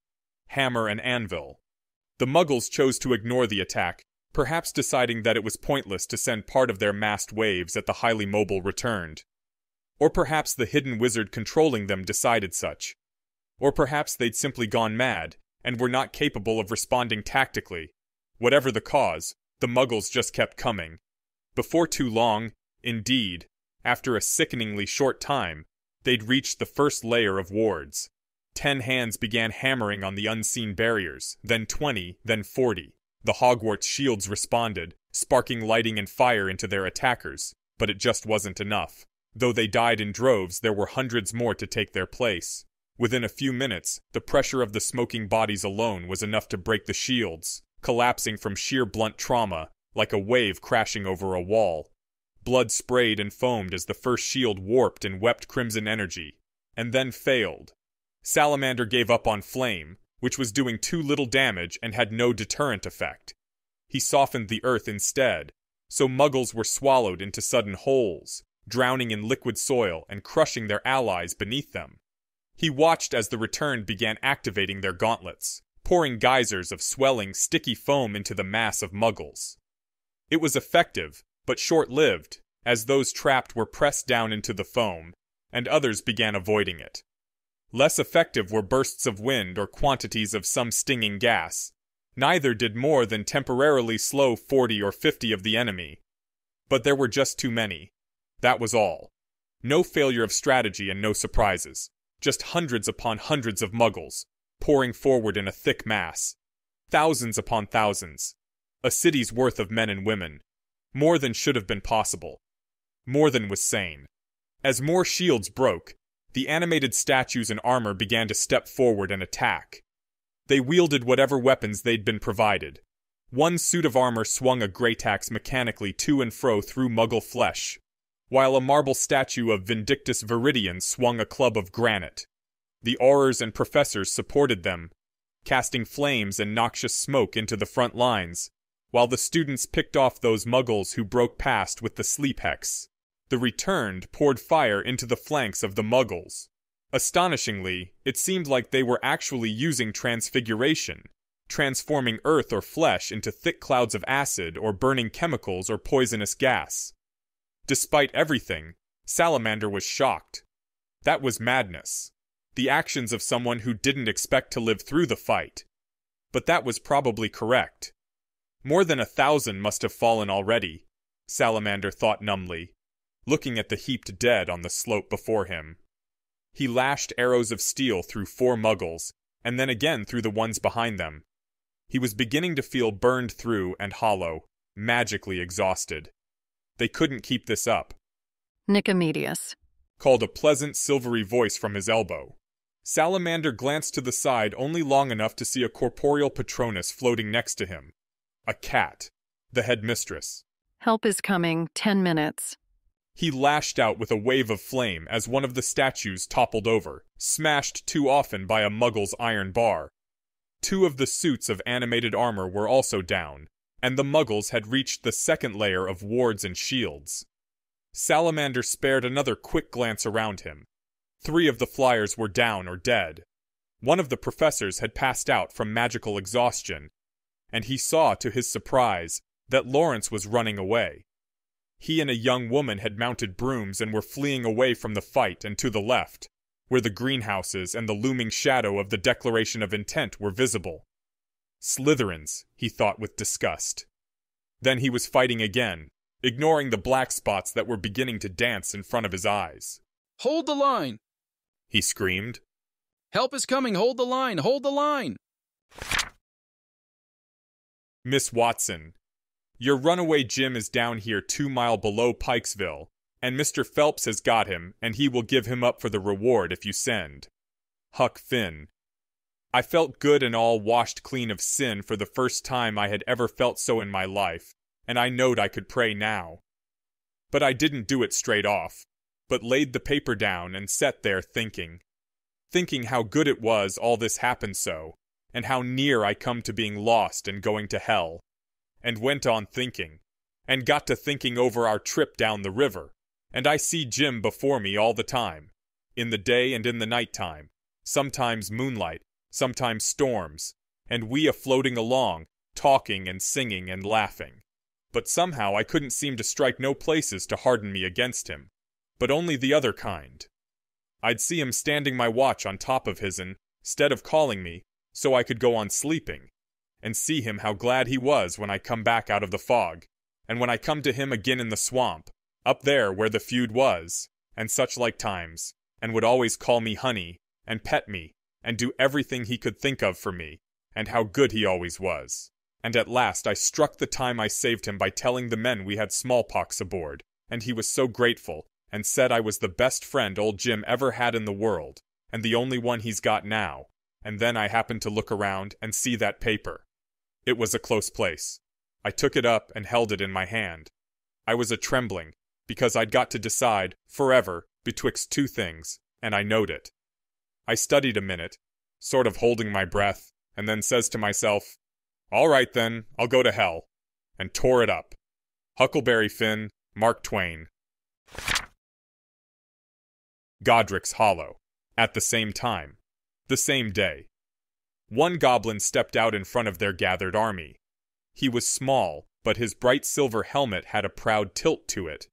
Hammer and anvil. The Muggles chose to ignore the attack, perhaps deciding that it was pointless to send part of their massed waves at the highly mobile returned. Or perhaps the hidden wizard controlling them decided such. Or perhaps they'd simply gone mad, and were not capable of responding tactically. Whatever the cause, the Muggles just kept coming. Before too long, indeed, after a sickeningly short time, they'd reached the first layer of wards. 10 hands began hammering on the unseen barriers, then 20, then 40. The Hogwarts shields responded, sparking lighting and fire into their attackers, but it just wasn't enough. Though they died in droves, there were hundreds more to take their place. Within a few minutes, the pressure of the smoking bodies alone was enough to break the shields, collapsing from sheer blunt trauma, like a wave crashing over a wall. Blood sprayed and foamed as the first shield warped and wept crimson energy, and then failed. Salamander gave up on Flame, which was doing too little damage and had no deterrent effect. He softened the earth instead, so Muggles were swallowed into sudden holes, drowning in liquid soil and crushing their allies beneath them. He watched as the returned began activating their gauntlets, pouring geysers of swelling, sticky foam into the mass of Muggles. It was effective, but short-lived, as those trapped were pressed down into the foam, and others began avoiding it. Less effective were bursts of wind or quantities of some stinging gas. Neither did more than temporarily slow 40 or 50 of the enemy. But there were just too many. That was all. No failure of strategy and no surprises. Just hundreds upon hundreds of Muggles, pouring forward in a thick mass. Thousands upon thousands. A city's worth of men and women. More than should have been possible. More than was sane. As more shields broke, the animated statues in armor began to step forward and attack. They wielded whatever weapons they'd been provided. One suit of armor swung a greataxe mechanically to and fro through Muggle flesh, while a marble statue of Vindictus Viridian swung a club of granite. The Aurors and Professors supported them, casting flames and noxious smoke into the front lines, while the students picked off those Muggles who broke past with the sleep hex. The returned poured fire into the flanks of the Muggles. Astonishingly, it seemed like they were actually using transfiguration, transforming earth or flesh into thick clouds of acid or burning chemicals or poisonous gas. Despite everything, Salamander was shocked. That was madness. The actions of someone who didn't expect to live through the fight. But that was probably correct. More than 1,000 must have fallen already, Salamander thought numbly, looking at the heaped dead on the slope before him. He lashed arrows of steel through 4 Muggles, and then again through the ones behind them. He was beginning to feel burned through and hollow, magically exhausted. They couldn't keep this up. Nicomedes, called a pleasant silvery voice from his elbow. Salamander glanced to the side only long enough to see a corporeal Patronus floating next to him. A cat, the headmistress. Help is coming. 10 minutes. He lashed out with a wave of flame as one of the statues toppled over, smashed too often by a Muggle's iron bar. 2 of the suits of animated armor were also down, and the Muggles had reached the second layer of wards and shields. Salamander spared another quick glance around him. 3 of the flyers were down or dead. One of the professors had passed out from magical exhaustion, and he saw, to his surprise, that Lawrence was running away. He and a young woman had mounted brooms and were fleeing away from the fight and to the left, where the greenhouses and the looming shadow of the Declaration of Intent were visible. Slytherins, he thought with disgust. Then he was fighting again, ignoring the black spots that were beginning to dance in front of his eyes. Hold the line! He screamed. Help is coming! Hold the line! Hold the line! Miss Watson, your runaway Jim is down here 2 miles below Pikesville, and Mr. Phelps has got him, and he will give him up for the reward if you send. Huck Finn. I felt good and all washed clean of sin for the first time I had ever felt so in my life, and I knowed I could pray now. But I didn't do it straight off, but laid the paper down and sat there thinking how good it was all this happened so, and how near I come to being lost and going to hell. And went on thinking, and got to thinking over our trip down the river, and I see Jim before me all the time, in the day and in the night time, sometimes moonlight, sometimes storms, and we a-floating along, talking and singing and laughing. But somehow I couldn't seem to strike no places to harden me against him, but only the other kind. I'd see him standing my watch on top of his'n, 'stead of calling me, so I could go on sleeping, and see him how glad he was when I come back out of the fog, and when I come to him again in the swamp, up there where the feud was, and such like times, and would always call me honey, and pet me, and do everything he could think of for me, and how good he always was. And at last I struck the time I saved him by telling the men we had smallpox aboard, and he was so grateful, and said I was the best friend old Jim ever had in the world, and the only one he's got now, and then I happened to look around and see that paper. It was a close place. I took it up and held it in my hand. I was a-trembling, because I'd got to decide, forever, betwixt 2 things, and I knowed it. I studied a minute, sort of holding my breath, and then says to myself, all right then, I'll go to hell, and tore it up. Huckleberry Finn, Mark Twain. Godric's Hollow. At the same time. The same day. 1 goblin stepped out in front of their gathered army. He was small, but his bright silver helmet had a proud tilt to it.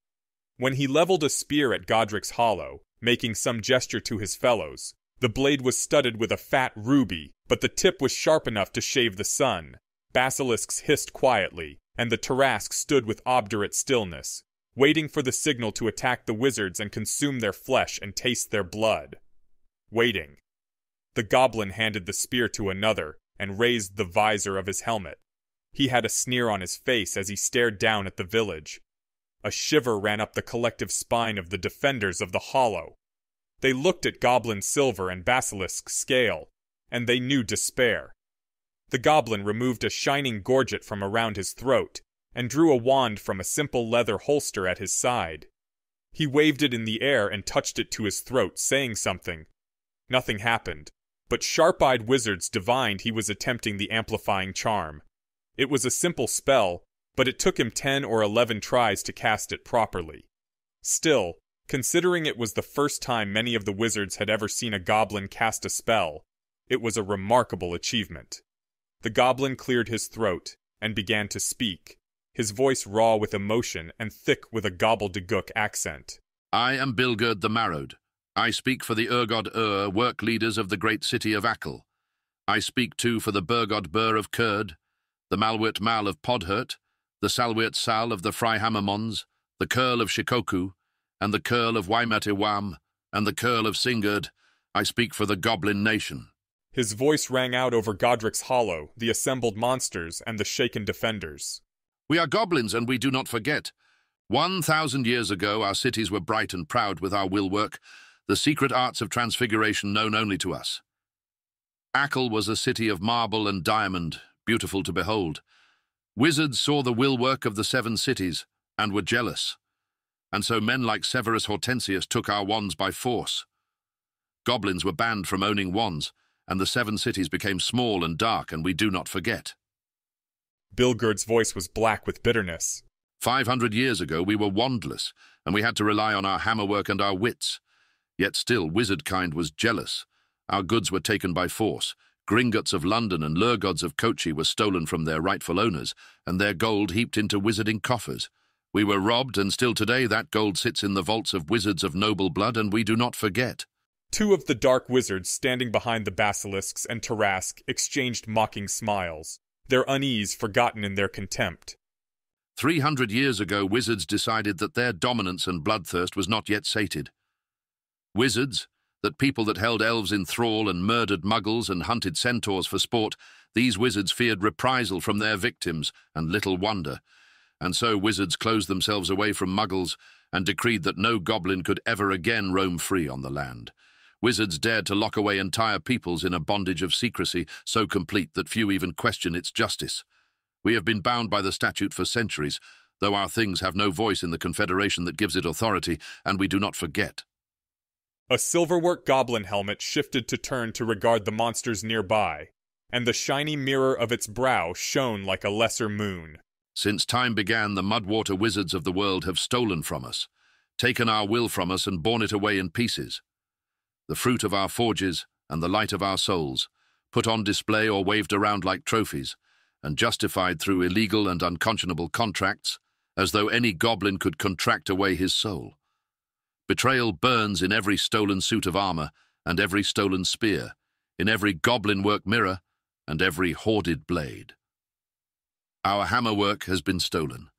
When he leveled a spear at Godric's Hollow, making some gesture to his fellows, the blade was studded with a fat ruby, but the tip was sharp enough to shave the sun. Basilisks hissed quietly, and the Tarrasque stood with obdurate stillness, waiting for the signal to attack the wizards and consume their flesh and taste their blood. Waiting. The goblin handed the spear to another and raised the visor of his helmet. He had a sneer on his face as he stared down at the village. A shiver ran up the collective spine of the defenders of the Hollow. They looked at Goblin Silver and Basilisk Scale, and they knew despair. The goblin removed a shining gorget from around his throat and drew a wand from a simple leather holster at his side. He waved it in the air and touched it to his throat, saying something. Nothing happened, but sharp-eyed wizards divined he was attempting the amplifying charm. It was a simple spell, but it took him 10 or 11 tries to cast it properly. Still, considering it was the first time many of the wizards had ever seen a goblin cast a spell, it was a remarkable achievement. The goblin cleared his throat and began to speak, his voice raw with emotion and thick with a gobbledygook accent. I am Bilgerd the Marrowed. I speak for the Urgod work leaders of the great city of Ackle. I speak too for the Burgod Bur of Curd, the Malwit Mal of Podhurt, the Salwit Sal of the Fryhammermons, the Curl of Shikoku, and the Curl of Waimatewam, and the Curl of Singerd. I speak for the Goblin Nation. His voice rang out over Godric's Hollow, the assembled monsters, and the shaken defenders. We are goblins, and we do not forget. 1,000 years ago, our cities were bright and proud with our will work. the secret arts of transfiguration known only to us. Acle was a city of marble and diamond, beautiful to behold. Wizards saw the will work of the 7 cities and were jealous, and so men like Severus Hortensius took our wands by force. Goblins were banned from owning wands, and the 7 cities became small and dark, and we do not forget. Bilgurd's voice was black with bitterness. 500 years ago we were wandless, and we had to rely on our hammerwork and our wits. Yet still wizard-kind was jealous. Our goods were taken by force. Gringotts of London and Lurgods of Kochi were stolen from their rightful owners, and their gold heaped into wizarding coffers. We were robbed, and still today that gold sits in the vaults of wizards of noble blood, and we do not forget. 2 of the dark wizards standing behind the basilisks and Tarrasque exchanged mocking smiles, their unease forgotten in their contempt. 300 years ago wizards decided that their dominance and bloodthirst was not yet sated. Wizards, that people that held elves in thrall and murdered muggles and hunted centaurs for sport, these wizards feared reprisal from their victims, and little wonder. And so wizards closed themselves away from muggles and decreed that no goblin could ever again roam free on the land. Wizards dared to lock away entire peoples in a bondage of secrecy so complete that few even question its justice. We have been bound by the statute for centuries, though our things have no voice in the confederation that gives it authority, and we do not forget. A silverwork goblin helmet shifted to turn to regard the monsters nearby, and the shiny mirror of its brow shone like a lesser moon. Since time began, the mudwater wizards of the world have stolen from us, taken our will from us and borne it away in pieces. The fruit of our forges and the light of our souls, put on display or waved around like trophies, and justified through illegal and unconscionable contracts, as though any goblin could contract away his soul. Betrayal burns in every stolen suit of armor and every stolen spear, in every goblin-work mirror and every hoarded blade. Our hammerwork has been stolen,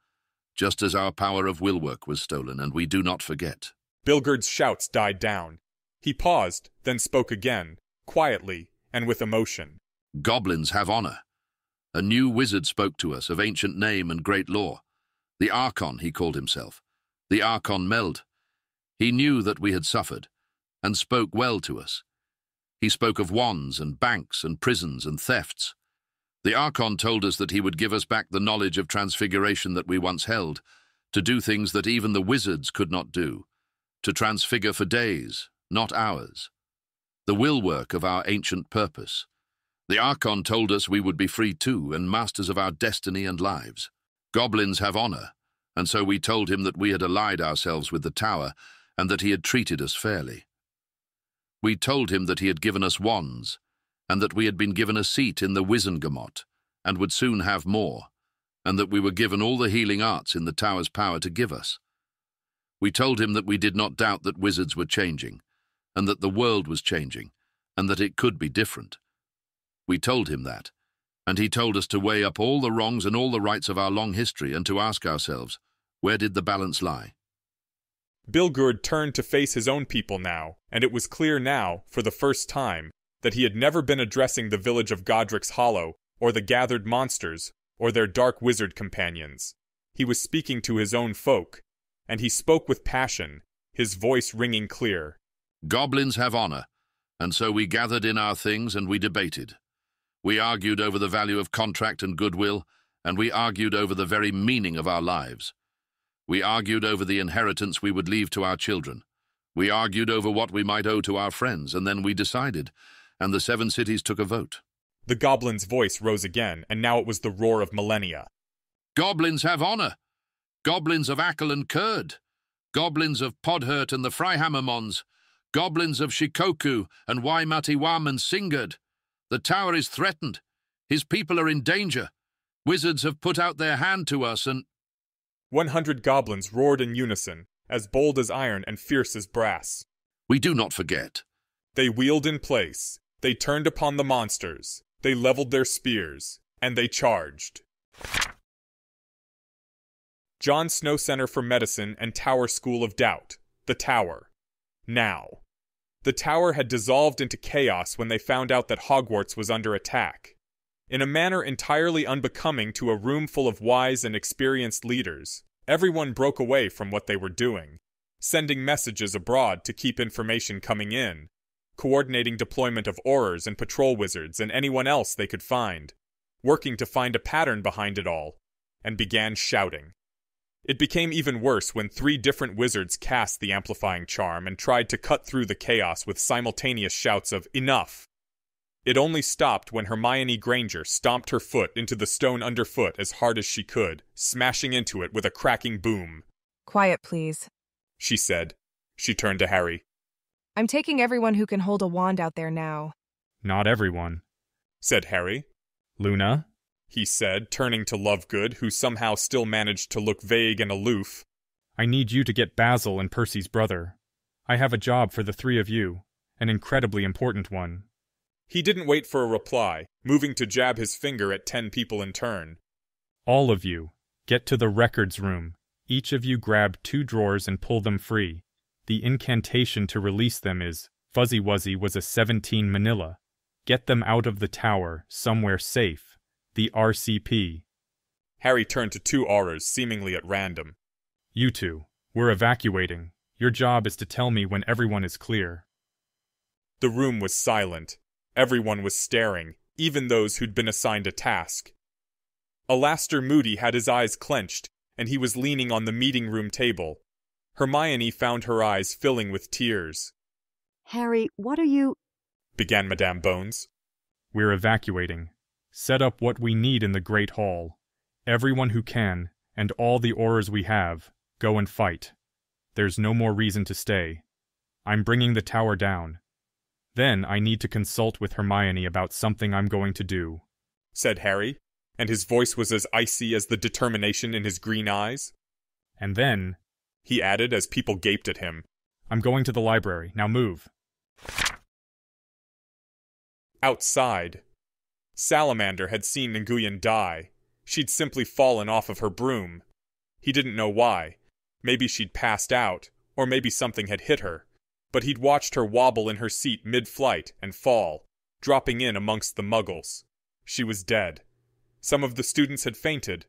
just as our power of willwork was stolen, and we do not forget. Bilgurd's shouts died down. He paused, then spoke again, quietly and with emotion. Goblins have honor. A new wizard spoke to us of ancient name and great lore. The Archon, he called himself. The Archon Meld. He knew that we had suffered, and spoke well to us. He spoke of wands and banks and prisons and thefts. The Archon told us that he would give us back the knowledge of transfiguration that we once held, to do things that even the wizards could not do, to transfigure for days, not hours. The will work of our ancient purpose. The Archon told us we would be free too, and masters of our destiny and lives. Goblins have honor, and so we told him that we had allied ourselves with the Tower, and that he had treated us fairly. We told him that he had given us wands, and that we had been given a seat in the Wizengamot, and would soon have more, and that we were given all the healing arts in the Tower's power to give us. We told him that we did not doubt that wizards were changing, and that the world was changing, and that it could be different. We told him that, and he told us to weigh up all the wrongs and all the rights of our long history and to ask ourselves, where did the balance lie? Bilgurd turned to face his own people now, and it was clear now, for the first time, that he had never been addressing the village of Godric's Hollow, or the gathered monsters, or their dark wizard companions. He was speaking to his own folk, and he spoke with passion, his voice ringing clear. Goblins have honor, and so we gathered in our things and we debated. We argued over the value of contract and goodwill, and we argued over the very meaning of our lives. We argued over the inheritance we would leave to our children. We argued over what we might owe to our friends, and then we decided, and the 7 cities took a vote. The goblin's voice rose again, and now it was the roar of millennia. Goblins have honor. Goblins of Acle and Kurd. Goblins of Podhurt and the Freihammermons. Goblins of Shikoku and Waimatiwam and Singard. The Tower is threatened. His people are in danger. Wizards have put out their hand to us and... 100 goblins roared in unison, as bold as iron and fierce as brass. We do not forget. They wheeled in place. They turned upon the monsters. They leveled their spears. And they charged. John Snow Center for Medicine and Tower School of Doubt. The Tower. Now. The Tower had dissolved into chaos when they found out that Hogwarts was under attack. In a manner entirely unbecoming to a room full of wise and experienced leaders, everyone broke away from what they were doing. sending messages abroad to keep information coming in, coordinating deployment of Aurors and patrol wizards and anyone else they could find, working to find a pattern behind it all, and began shouting. It became even worse when 3 different wizards cast the amplifying charm and tried to cut through the chaos with simultaneous shouts of "Enough!" It only stopped when Hermione Granger stomped her foot into the stone underfoot as hard as she could, smashing into it with a cracking boom. "Quiet, please," she said. She turned to Harry. "I'm taking everyone who can hold a wand out there now." "Not everyone," said Harry. "Luna," he said, turning to Lovegood, who somehow still managed to look vague and aloof. "I need you to get Basil and Percy's brother. I have a job for the 3 of you, an incredibly important one." He didn't wait for a reply, moving to jab his finger at 10 people in turn. "All of you, get to the records room. Each of you grab 2 drawers and pull them free. The incantation to release them is, Fuzzy Wuzzy was a 17 Manila. Get them out of the tower, somewhere safe. The RCP." Harry turned to 2 Aurors, seemingly at random. "You 2, we're evacuating. Your job is to tell me when everyone is clear." The room was silent. Everyone was staring, even those who'd been assigned a task. Alastor Moody had his eyes clenched, and he was leaning on the meeting room table. Hermione found her eyes filling with tears. "Harry, what are you—" began Madame Bones. "We're evacuating. Set up what we need in the Great Hall. Everyone who can, and all the Aurors we have, go and fight. There's no more reason to stay. I'm bringing the tower down. Then I need to consult with Hermione about something I'm going to do," said Harry, and his voice was as icy as the determination in his green eyes. "And then," he added as people gaped at him, "I'm going to the library. Now move." Outside, Salamander had seen Nguyen die. She'd simply fallen off of her broom. He didn't know why. Maybe she'd passed out, or maybe something had hit her. But he'd watched her wobble in her seat mid-flight and fall, dropping in amongst the muggles. She was dead. Some of the students had fainted.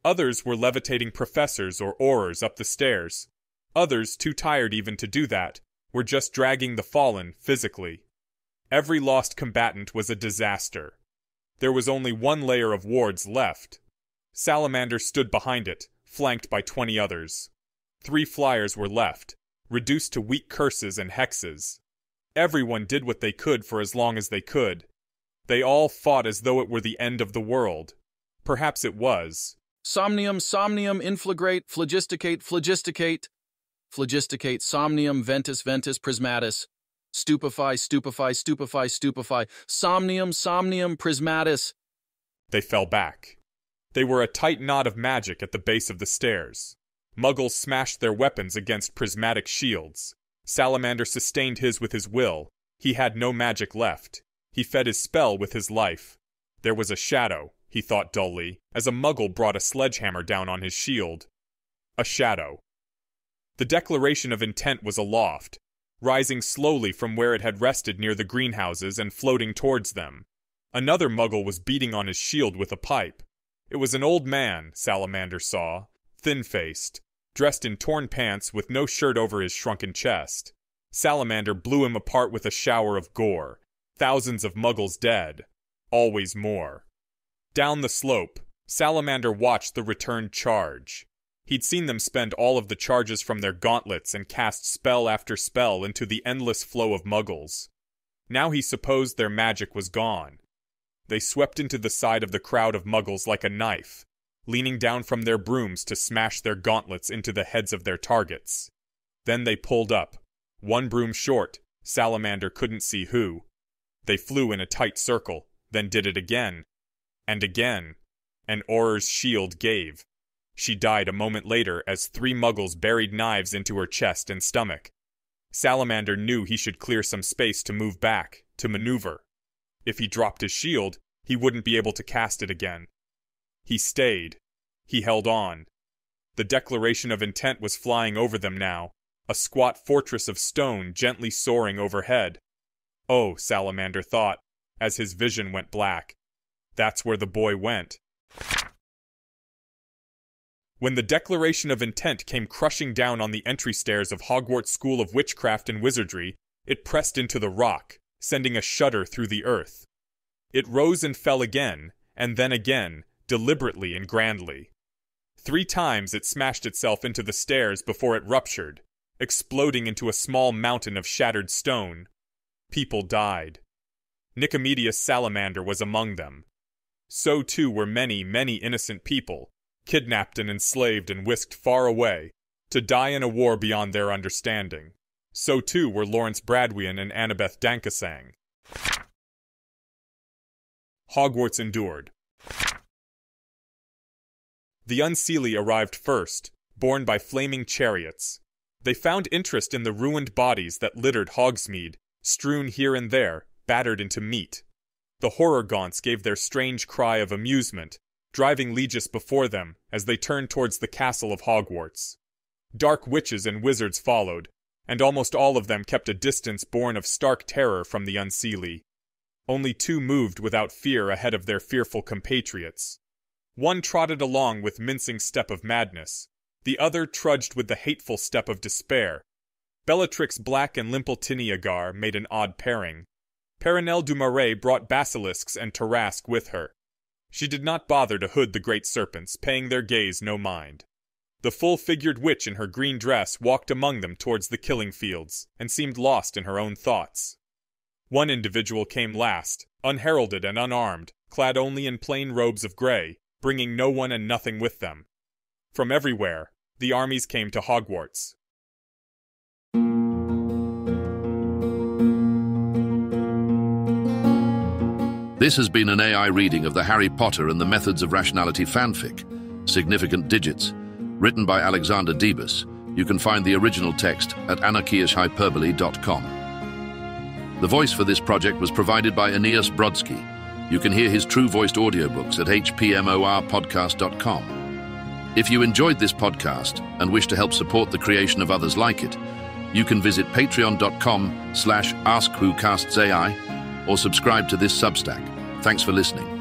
Others were levitating professors or Aurors up the stairs. Others, too tired even to do that, were just dragging the fallen physically. Every lost combatant was a disaster. There was only 1 layer of wards left. Salamander stood behind it, flanked by 20 others. 3 flyers were left, reduced to weak curses and hexes. Everyone did what they could for as long as they could. They all fought as though it were the end of the world. Perhaps it was. Somnium, somnium, inflagrate, phlogisticate, phlogisticate. Phlogisticate, somnium, ventus, ventus, prismatis. Stupefy, stupefy, stupefy, stupefy. Somnium, somnium, prismatis. They fell back. They were a tight knot of magic at the base of the stairs. Muggles smashed their weapons against prismatic shields. Salamander sustained his with his will. He had no magic left. He fed his spell with his life. There was a shadow, he thought dully, as a Muggle brought a sledgehammer down on his shield. A shadow. The declaration of intent was aloft, rising slowly from where it had rested near the greenhouses and floating towards them. Another Muggle was beating on his shield with a pipe. It was an old man, Salamander saw, thin-faced, dressed in torn pants with no shirt over his shrunken chest. Salamander blew him apart with a shower of gore. Thousands of Muggles dead. Always more. Down the slope, Salamander watched the returned charge. He'd seen them spend all of the charges from their gauntlets and cast spell after spell into the endless flow of Muggles. Now he supposed their magic was gone. They swept into the side of the crowd of Muggles like a knife, leaning down from their brooms to smash their gauntlets into the heads of their targets. Then they pulled up, 1 broom short, Salamander couldn't see who. They flew in a tight circle, then did it again. And again. And Auror's shield gave. She died a moment later as 3 Muggles buried knives into her chest and stomach. Salamander knew he should clear some space to move back, to maneuver. If he dropped his shield, he wouldn't be able to cast it again. He stayed. He held on. The declaration of intent was flying over them now, a squat fortress of stone gently soaring overhead. Oh, Salamander thought, as his vision went black. That's where the boy went. When the declaration of intent came crushing down on the entry stairs of Hogwarts School of Witchcraft and Wizardry, it pressed into the rock, sending a shudder through the earth. It rose and fell again, and then again, deliberately and grandly. 3 times it smashed itself into the stairs before it ruptured, exploding into a small mountain of shattered stone. People died. Nicomedeus Salamander was among them. So too were many, many innocent people, kidnapped and enslaved and whisked far away, to die in a war beyond their understanding. So too were Lawrence Bradwyan and Annabeth Dankasang. Hogwarts endured. The Unseelie arrived first, borne by flaming chariots. They found interest in the ruined bodies that littered Hogsmeade, strewn here and there, battered into meat. The Horror-Gaunts gave their strange cry of amusement, driving Legis before them as they turned towards the castle of Hogwarts. Dark witches and wizards followed, and almost all of them kept a distance born of stark terror from the Unseelie. Only 2 moved without fear ahead of their fearful compatriots. One trotted along with mincing step of madness, the other trudged with the hateful step of despair. Bellatrix Black and Limple Tiniagar made an odd pairing. Perenelle du Marais brought basilisks and Tarrasque with her. She did not bother to hood the great serpents, paying their gaze no mind. The full-figured witch in her green dress walked among them towards the killing fields, and seemed lost in her own thoughts. One individual came last, unheralded and unarmed, clad only in plain robes of grey, bringing no one and nothing with them. From everywhere, the armies came to Hogwarts. This has been an AI reading of the Harry Potter and the Methods of Rationality fanfic, Significant Digits, written by Alexander Debus. You can find the original text at anarchiashhyperbole.com. The voice for this project was provided by Aeneas Brodsky. You can hear his true-voiced audiobooks at hpmorpodcast.com. If you enjoyed this podcast and wish to help support the creation of others like it, you can visit patreon.com/AskWhoCastsAI or subscribe to this Substack. Thanks for listening.